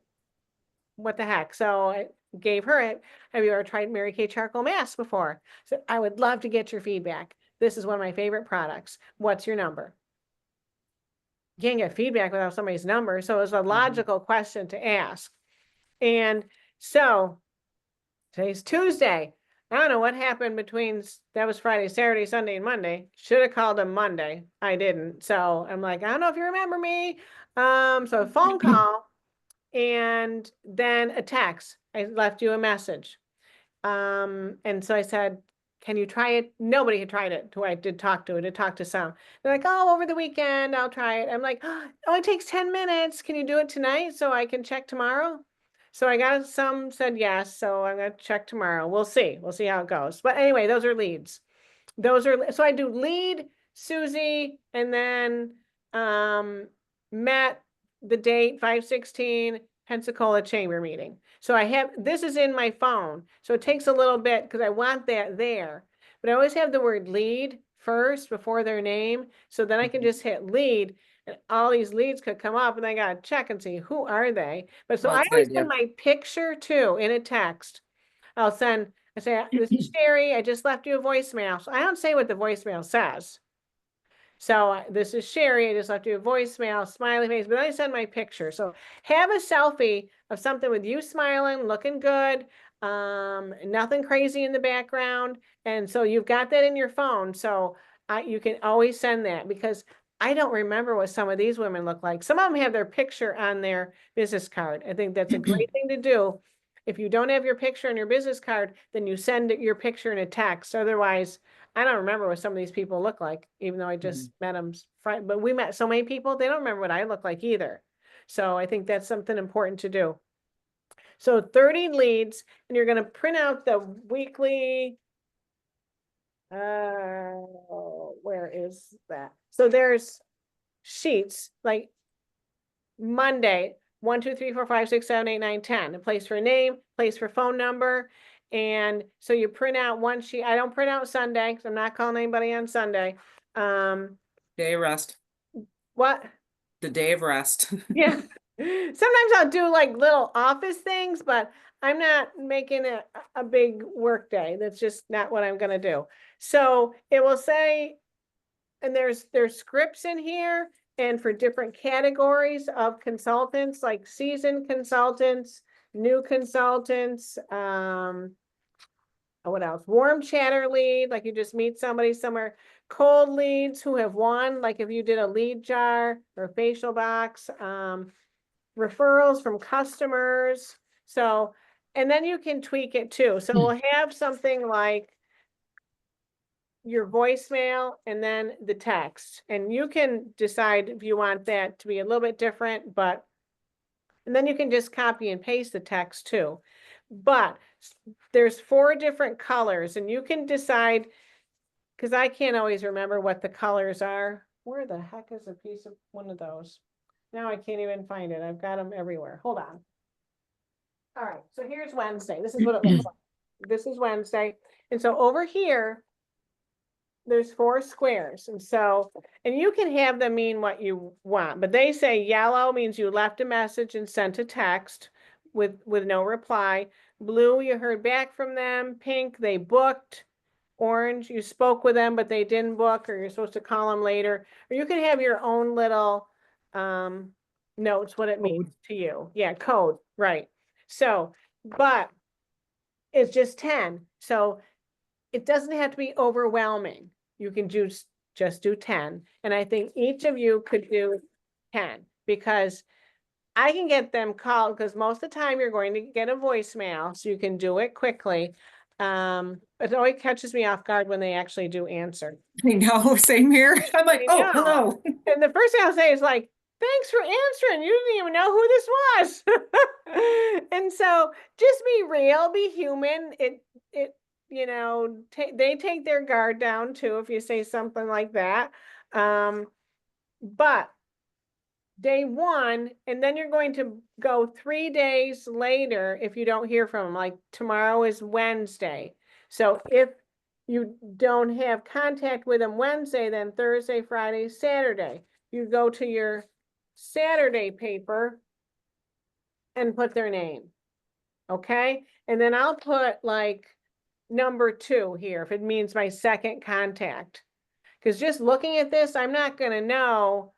what the heck? So I gave her it. Have you ever tried Mary Kay charcoal mask before? So I would love to get your feedback. This is one of my favorite products. What's your number? You can't get feedback without somebody's number. So it was a logical question to ask. And so today's Tuesday. I don't know what happened between, that was Friday, Saturday, Sunday, and Monday. Should have called him Monday. I didn't. So I'm like, I don't know if you remember me. So a phone call and then a text. I left you a message. And so I said, can you try it? Nobody had tried it who I did talk to. I did talk to some. They're like, oh, over the weekend, I'll try it. I'm like, oh, it takes 10 minutes. Can you do it tonight so I can check tomorrow? So I got some said yes, so I'm gonna check tomorrow. We'll see. We'll see how it goes. But anyway, those are leads. Those are, so I do lead, Susie, and then met the date 5/16 Pensacola Chamber meeting. So I have, this is in my phone, so it takes a little bit because I want that there. But I always have the word lead first before their name, so then I can just hit lead and all these leads could come up and I gotta check and see who are they. But so Well, I that's a good always idea. send my picture too in a text. I'll send, I say, this is Sherry, I just left you a voicemail. So I don't say what the voicemail says. So this is Sherry, I just left you a voicemail, smiley face, but then I send my picture. So have a selfie of something with you smiling, looking good, nothing crazy in the background. And so you've got that in your phone. So you can always send that because I don't remember what some of these women look like. Some of them have their picture on their business card. I think that's a great thing to do. If you don't have your picture on your business card, then you send your picture in a text. Otherwise, I don't remember what some of these people look like, even though I just met them. But we met so many people, they don't remember what I look like either. So I think that's something important to do. So 30 leads, and you're going to print out the weekly. Where is that? So there's sheets like Monday, 1, 2, 3, 4, 5, 6, 7, 8, 9, 10. A place for a name, place for phone number. And so you print out one sheet. I don't print out Sunday because I'm not calling anybody on Sunday. Day of rest, What? the day of rest. Yeah. Sometimes I'll do like little office things, but I'm not making it a big work day. That's just not what I'm gonna do. So it will say, and there's scripts in here and for different categories of consultants, like seasoned consultants, new consultants, what else? Warm chatter lead, like you just meet somebody somewhere. Cold leads who have won, like if you did a lead jar or facial box, referrals from customers. So, and then you can tweak it too. So we'll have something like your voicemail and then the text. And you can decide if you want that to be a little bit different, but and then you can just copy and paste the text too. But there's 4 different colors and you can decide, because I can't always remember what the colors are. Where the heck is a piece of one of those? Now I can't even find it. I've got them everywhere. Hold on. All right, so here's Wednesday. This is what it looks like. This is Wednesday. And so over here, there's 4 squares. And so, and you can have them mean what you want, but they say yellow means you left a message and sent a text with no reply. Blue, you heard back from them. Pink, they booked. Orange, you spoke with them, but they didn't book, or you're supposed to call them later. Or you can have your own little notes, what it means to you. Yeah, code, right. So, but it's just 10. So it doesn't have to be overwhelming. You can just do 10. And I think each of you could do 10 because I can get them called because most of the time you're going to get a voicemail, so you can do it quickly. It always catches me off guard when they actually do answer. I know, same here. I'm like, I oh, know. hello. And the first thing I'll say is like, thanks for answering. You didn't even know who this was. And so just be real, be human. You know, they take their guard down too if you say something like that. But day 1, and then you're going to go 3 days later if you don't hear from them. Like tomorrow is Wednesday. So if you don't have contact with them Wednesday, then Thursday, Friday, Saturday, you go to your Saturday paper and put their name. Okay. And then I'll put like number 2 here if it means my second contact. Because just looking at this, I'm not going to know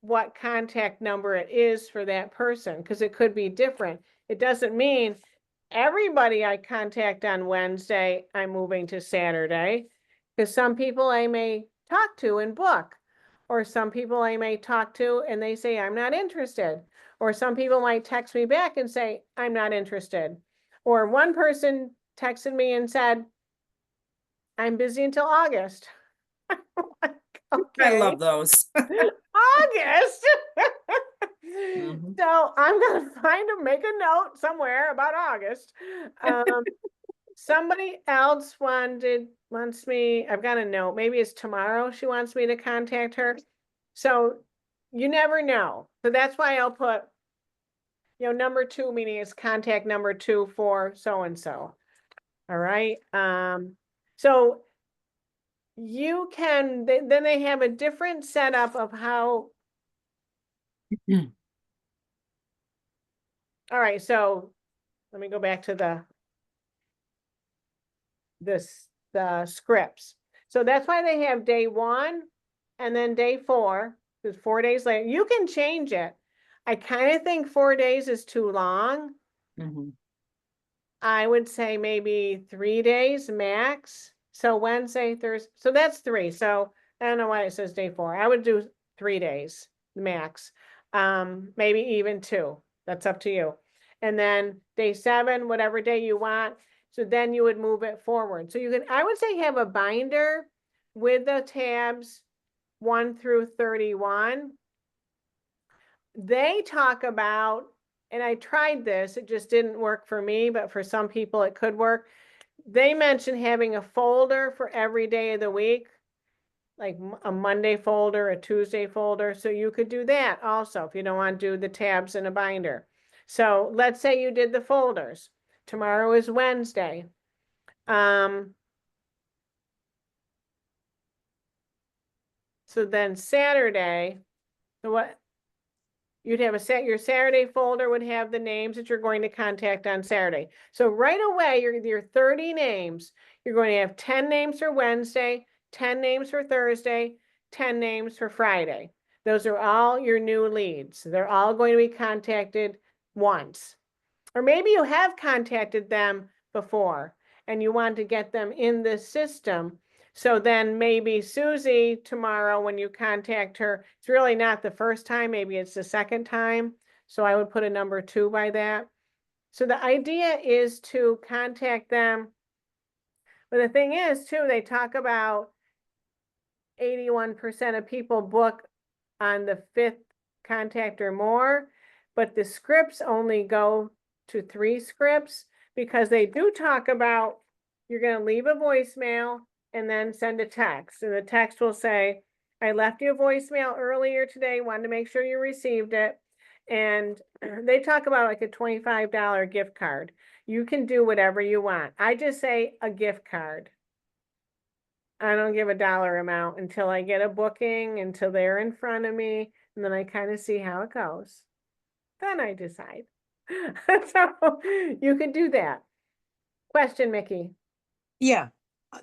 what contact number it is for that person because it could be different. It doesn't mean everybody I contact on Wednesday, I'm moving to Saturday, because some people I may talk to and book, or some people I may talk to and they say, I'm not interested, or some people might text me back and say, I'm not interested. Or one person texted me and said, I'm busy until August. I Okay. love those. August. Mhm. So I'm gonna make a note somewhere about August. Somebody else wants me, I've got a note, maybe it's tomorrow she wants me to contact her. So you never know. So that's why I'll put, number 2, meaning it's contact number 2 for so-and-so. All right. So you can, then they have a different setup of how. All right, so let me go back to the scripts. So that's why they have day 1 and then day 4, because 4 days later, you can change it. I kind of think 4 days is too long. Mhm. I would say maybe 3 days max. So Wednesday, Thursday, so that's 3. So I don't know why it says day 4. I would do 3 days max. Maybe even 2. That's up to you. And then day 7, whatever day you want. So then you would move it forward. So you can, I would say, have a binder with the tabs 1 through 31. They talk about, and I tried this, it just didn't work for me, but for some people it could work. They mentioned having a folder for every day of the week, like a Monday folder, a Tuesday folder. So you could do that also if you don't want to do the tabs in a binder. So let's say you did the folders. Tomorrow is Wednesday. So then Saturday, so what? You'd have your Saturday folder would have the names that you're going to contact on Saturday. So right away, your 30 names, you're going to have 10 names for Wednesday, 10 names for Thursday, 10 names for Friday. Those are all your new leads. They're all going to be contacted once. Or maybe you have contacted them before and you want to get them in the system. So then maybe Susie tomorrow, when you contact her, it's really not the first time, maybe it's the second time. So I would put a number 2 by that. So the idea is to contact them. But the thing is too, they talk about 81% of people book on the 5th contact or more, but the scripts only go to 3 scripts because they do talk about you're going to leave a voicemail and then send a text. And the text will say, I left you a voicemail earlier today, wanted to make sure you received it. And they talk about like a $25 gift card. You can do whatever you want. I just say a gift card. I don't give a dollar amount until I get a booking, until they're in front of me, and then I kind of see how it goes. Then I decide. So you could do that. Question, Mickey. Yeah,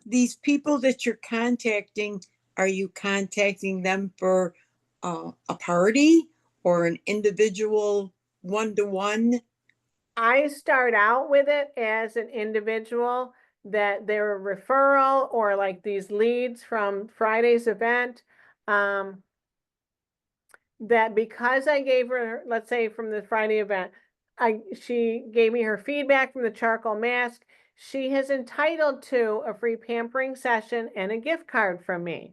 these people that you're contacting, are you contacting them for a party or an individual one-to-one? I start out with it as an individual that they're a referral or like these leads from Friday's event. That because I gave her, let's say from the Friday event, she gave me her feedback from the charcoal mask. She has entitled to a free pampering session and a gift card from me.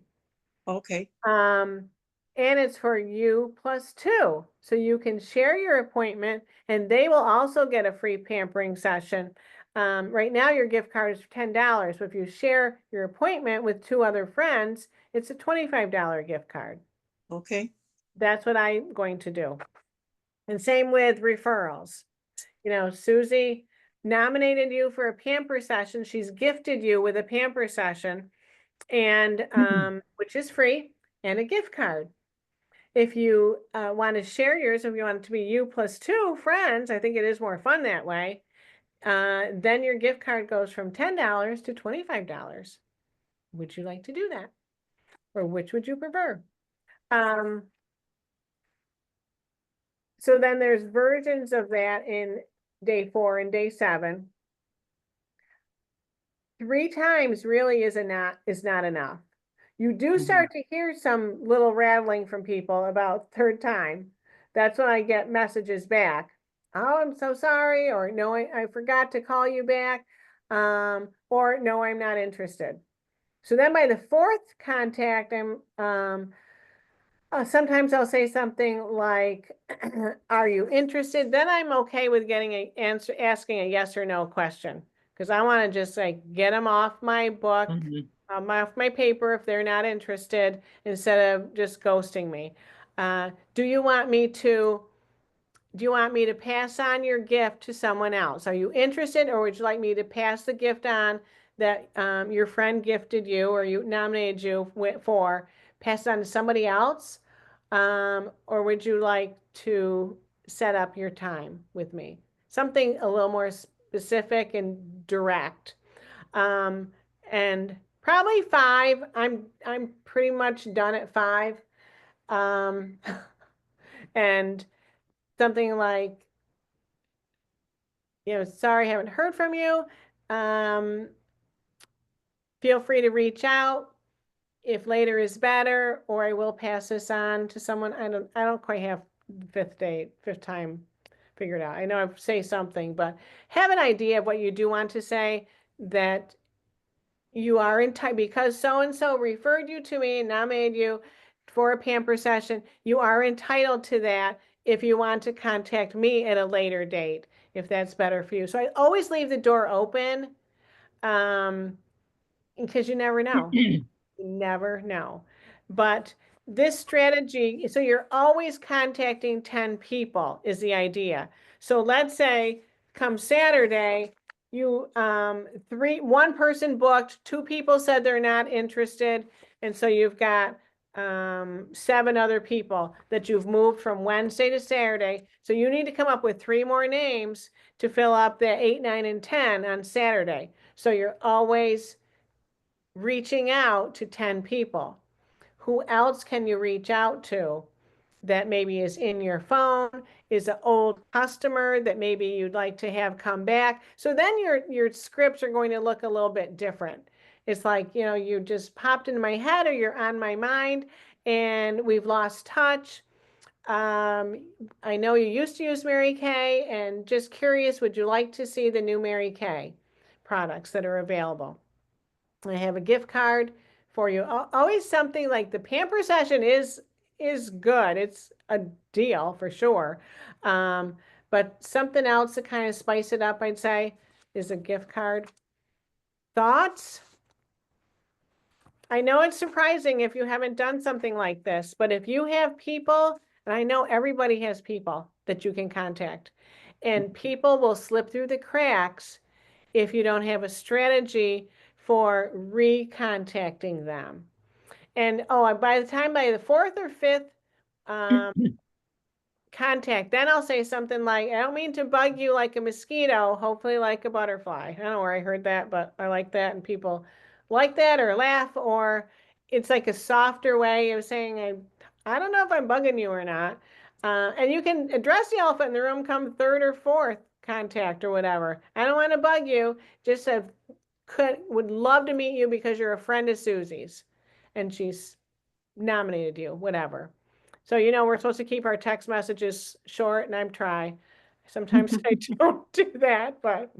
Okay, And it's for you plus 2. So you can share your appointment and they will also get a free pampering session. Right now your gift card is for $10, but if you share your appointment with 2 other friends, it's a $25 gift card. okay, That's what I'm going to do. And same with referrals. Susie nominated you for a pamper session. She's gifted you with a pamper session and which is free and a gift card. If you want to share yours, if you want it to be you plus 2 friends, I think it is more fun that way. Then your gift card goes from $10 to $25. Would you like to do that? Or which would you prefer? So then there's versions of that in day 4 and day 7. 3 times really is not enough. You do start to hear some little rattling from people about 3rd time. That's when I get messages back. Oh, I'm so sorry, or no, I forgot to call you back, or no, I'm not interested. So then by the 4th contact, Sometimes I'll say something like, are you interested? Then I'm okay with getting asking a yes or no question. Because I want to just like get them off my book, Mhm. off my paper if they're not interested, instead of just ghosting me. Do you want me to pass on your gift to someone else? Are you interested, or would you like me to pass the gift on that your friend gifted you or you nominated you for, pass it on to somebody else? Or would you like to set up your time with me? Something a little more specific and direct. Um, and probably 5. I'm pretty much done at 5. Um, and something like, sorry, I haven't heard from you. Um, feel free to reach out if later is better, or I will pass this on to someone. I don't quite have fifth time figured out. I know I say something, but have an idea of what you do want to say, that you are entitled, because so-and-so referred you to me and nominated you for a pamper session. You are entitled to that if you want to contact me at a later date, if that's better for you. So I always leave the door open, because you never know. You never know. But this strategy, so you're always contacting 10 people is the idea. So let's say come Saturday, you one person booked, 2 people said they're not interested, and so you've got 7 other people that you've moved from Wednesday to Saturday. So you need to come up with 3 more names to fill up the 8, 9, and 10 on Saturday. So you're always reaching out to 10 people. Who else can you reach out to that maybe is in your phone, is an old customer that maybe you'd like to have come back? So then your scripts are going to look a little bit different. It's like, you just popped into my head, or you're on my mind, and we've lost touch. I know you used to use Mary Kay, and just curious, would you like to see the new Mary Kay products that are available? I have a gift card for you. Always something like the pamper session is good. It's a deal for sure. But something else to kind of spice it up, I'd say, is a gift card. Thoughts? I know it's surprising if you haven't done something like this, but if you have people, and I know everybody has people that you can contact, and people will slip through the cracks if you don't have a strategy for recontacting them. And by the 4th or 5th contact, then I'll say something like, I don't mean to bug you like a mosquito, hopefully like a butterfly. I don't know where I heard that, but I like that, and people like that or laugh, or it's like a softer way of saying, I don't know if I'm bugging you or not. And you can address the elephant in the room come 3rd or 4th contact or whatever. I don't want to bug you, just said, would love to meet you because you're a friend of Susie's and she's nominated you, whatever. So, we're supposed to keep our text messages short, and I'm trying. Sometimes I don't do that, but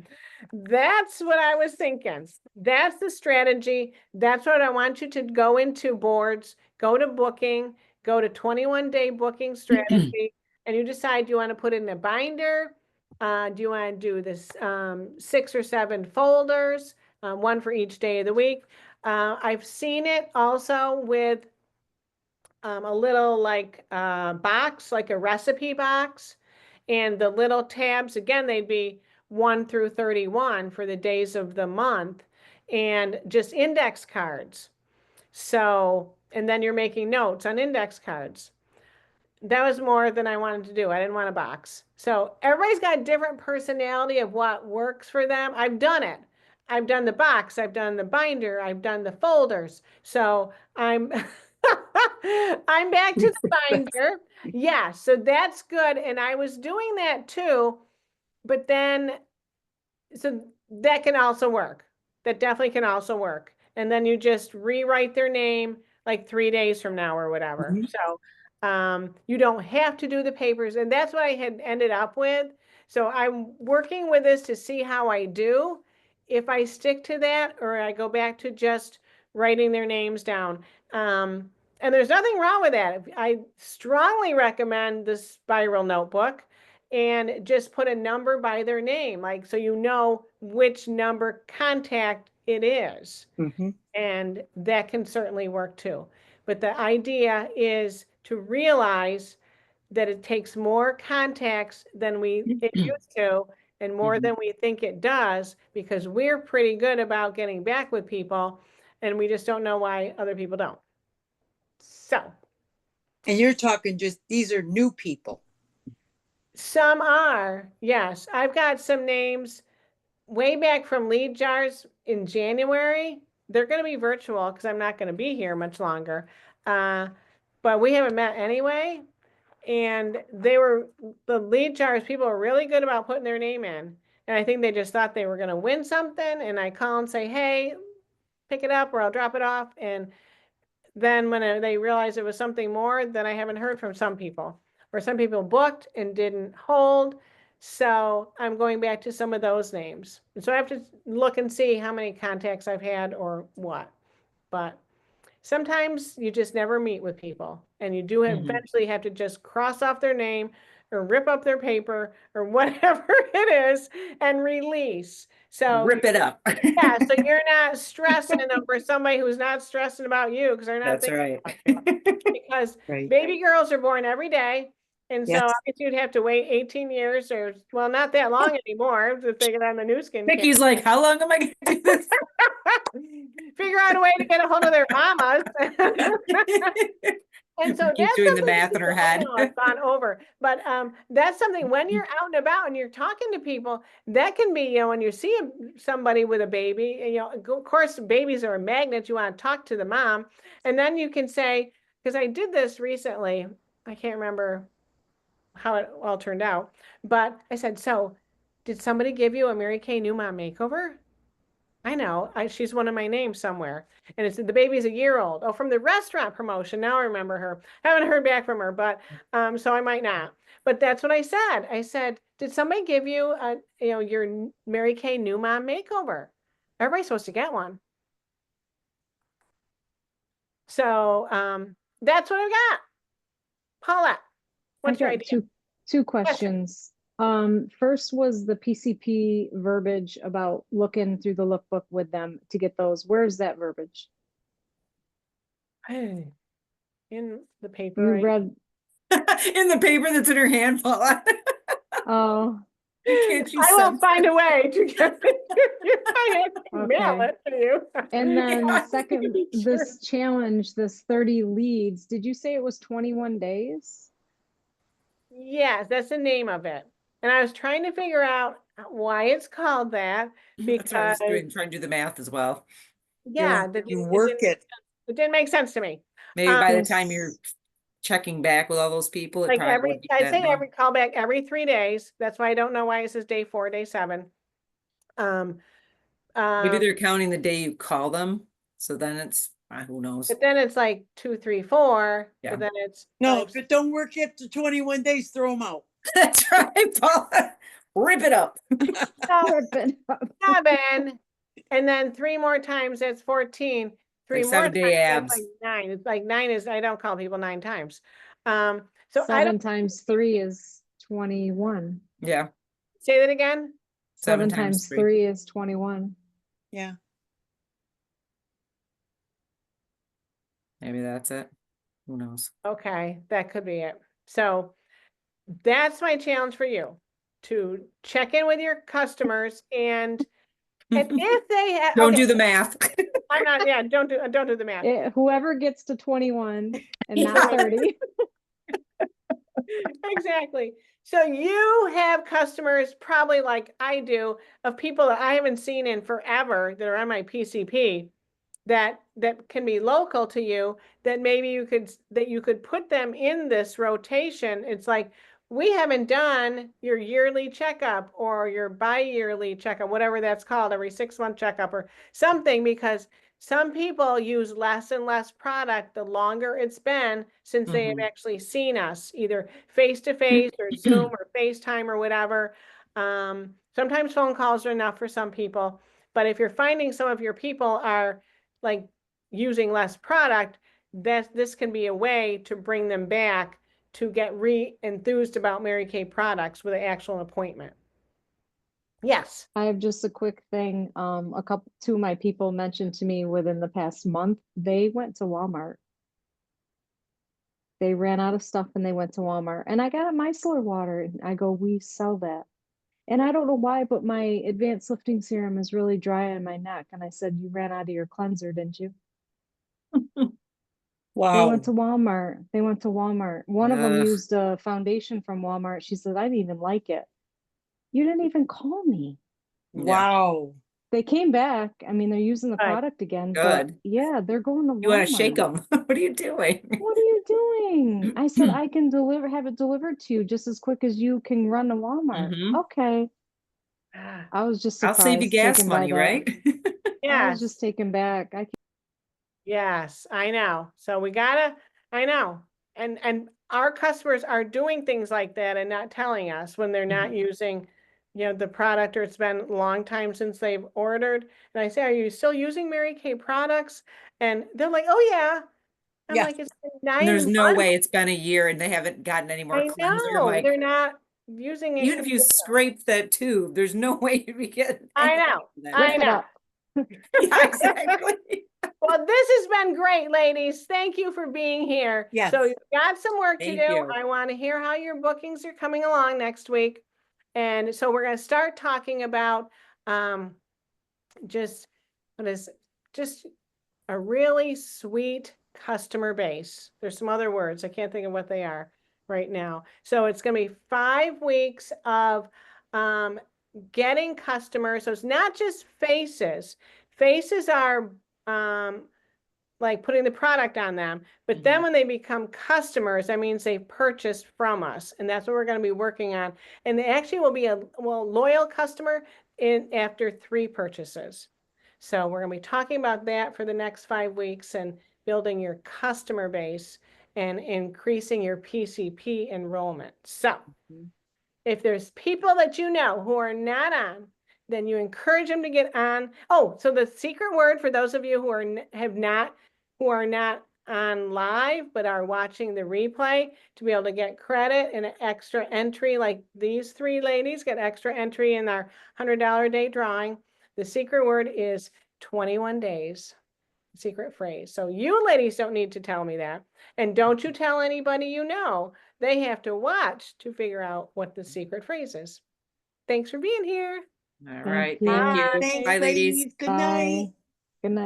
that's what I was thinking. That's the strategy. That's what I want you to go into boards, go to booking, go to 21-day booking strategy, and you decide, do you want to put it in a binder? Do you want to do this 6 or 7 folders, one for each day of the week? I've seen it also with a little like box, like a recipe box. And the little tabs, again, they'd be 1 through 31 for the days of the month, and just index cards. So, and then you're making notes on index cards. That was more than I wanted to do. I didn't want a box. So everybody's got a different personality of what works for them. I've done it. I've done the box, I've done the binder, I've done the folders. So I'm I'm back to the binder. Yeah, so that's good. And I was doing that too, but then so that can also work. That definitely can also work. And then you just rewrite their name like 3 days from now or whatever. So you don't have to do the papers. And that's what I had ended up with. So I'm working with this to see how I do. If I stick to that, or I go back to just writing their names down. And there's nothing wrong with that. I strongly recommend the spiral notebook and just put a number by their name, like so you know which number contact it is. Mhm. And that can certainly work too. But the idea is to realize that it takes more contacts than it used to and more than we think it does, because we're pretty good about getting back with people and we just don't know why other people don't. So And you're talking just, these are new people. some are, yes. I've got some names way back from lead jars in January. They're going to be virtual because I'm not going to be here much longer. But we haven't met anyway. And the lead jars, people are really good about putting their name in. And I think they just thought they were going to win something. And I call and say, hey, pick it up or I'll drop it off. And then when they realized it was something more, then I haven't heard from some people. Or some people booked and didn't hold. So I'm going back to some of those names. And so I have to look and see how many contacts I've had or what. But sometimes you just never meet with people and you do eventually have to just cross off their name or rip up their paper or whatever it is and release. So Rip it up. yeah, so you're not stressing them for somebody who's not stressing about you because they're not That's thinking right. about you. Because Right. baby girls are born every day. And so Yes. I guess you'd have to wait 18 years or, well, not that long anymore to figure out the new skin. Mickey's like, how long am I going to do this? Figure out a way to get a hold of their mamas. And so Keep that's doing the something math in her head. I've gone over, but that's something when you're out and about and you're talking to people, that can be, when you see somebody with a baby, and, of course, babies are a magnet. You want to talk to the mom, and then you can say, because I did this recently, I can't remember how it all turned out, but I said, so did somebody give you a Mary Kay New Mom makeover? I know. She's one of my names somewhere. And it's the baby's a year old. Oh, from the restaurant promotion. Now I remember her. Haven't heard back from her, but so I might not. But that's what I said. I said, did somebody give you your Mary Kay New Mom makeover? Everybody's supposed to get one. So that's what I've got. Paulette, what's your I got idea? two questions. First was the PCP verbiage about looking through the lookbook with them to get those. Where's that verbiage? In the You paper. read, In the paper that's in her hand, Paula. oh, Can't you I will sense find it? a way to get it. I have to mail Okay. it to you. and then Yeah. second, Sure. this challenge, this 30 leads, did you say it was 21 days? Yes, that's the name of it. And I was trying to figure out why it's called that That's what I was because, doing, trying to do the math as well. yeah, You work it. it didn't make sense to me. Maybe by the Yes. time you're checking back with all those people, it Like probably would be I'd that say day. every callback every 3 days. That's why I don't know why it says day 4, day 7. Maybe they're counting the day you call them, so then it's, who knows? But then it's like 2, 3, 4. Yeah. But then it's No, 5, if it don't work after 21 days, throw them out. That's right, Paula. Rip it up. 7, and then 3 more times, that's 14. 3 Like more 7-day times, that's abs. like 9. It's like 9 is, I don't call people 9 times. So I 7 don't times 3 is 21. Yeah, say that again. 7 times 3 is 21. Yeah. Maybe that's it. Who knows? Okay, that could be it. So that's my challenge for you, to check in with your customers and if they have, Don't do the math. I'm not, yeah, don't do the math. Whoever gets to 21 and Yeah. not 30. Exactly. So you have customers probably like I do of people that I haven't seen in forever that are on my PCP that can be local to you, that maybe you could put them in this rotation. It's like, we haven't done your yearly checkup or your bi-yearly checkup, whatever that's called, every 6-month checkup or something, because some people use less and less product the longer it's been since they have actually seen us, either face to face or Zoom or FaceTime or whatever. Sometimes phone calls are enough for some people, but if you're finding some of your people are like using less product, this can be a way to bring them back to get re-enthused about Mary Kay products with an actual appointment. Yes. I have just a quick thing. Two of my people mentioned to me within the past month, they went to Walmart. They ran out of stuff and they went to Walmart. And I got a micellar water and I go, we sell that. And I don't know why, but my advanced lifting serum is really dry on my neck. And I said, you ran out of your cleanser, didn't you? They Wow. went to Walmart. They went to Walmart. One of them Ugh. used a foundation from Walmart. She said, I didn't even like it. You didn't even call me. Yeah. Wow. They came back. I mean, they're using the Good. product again, but Good. yeah, they're going to You want to shake Walmart. them? What are you doing? What are you doing? I said, I can have it delivered to you just as quick as you can run to Walmart. Mhm. Okay. Ah, I was just I'll save you surprised, gas taken by money, that. right? I was Yes. just taken back. Yes, I know. So we gotta, I know. And our customers are doing things like that and not telling us when they're not using, the product, or it's been a long time since they've ordered. And I say, are you still using Mary Kay products? And they're like, oh yeah. I'm Yeah. like, it's been And 9 there's no months. way it's been a year and they haven't gotten any more I cleanser. I'm know, like, they're not using it. even if you scrape that tube, there's no way you'd be getting I anything know, from that. I Rip it know. up. Yeah, exactly. Well, this has been great, ladies. Thank you for being here. Yes. So you've got some work to Thank do. you. I want to hear how your bookings are coming along next week. And so we're going to start talking about just what is just a really sweet customer base. There's some other words. I can't think of what they are right now. So it's going to be 5 weeks of getting customers. So it's not just faces. Faces are like putting the product on them. But then when they become customers, that means they've purchased from us. And that's what we're going to be working on. And they actually will be a loyal customer after 3 purchases. So we're going to be talking about that for the next 5 weeks and building your customer base and increasing your PCP enrollment. So if there's people that you know who are not on, then you encourage them to get on. Oh, so the secret word for those of you who are not on live but are watching the replay, to be able to get credit and an extra entry, like these 3 ladies get extra entry in our $100 a day drawing. The secret word is 21 days. Secret phrase. So you ladies don't need to tell me that. And don't you tell anybody you know. They have to watch to figure out what the secret phrase is. Thanks for being here. All Thank right. Thank you. you. Thanks, Bye, ladies. ladies. Good Bye. night. Good night.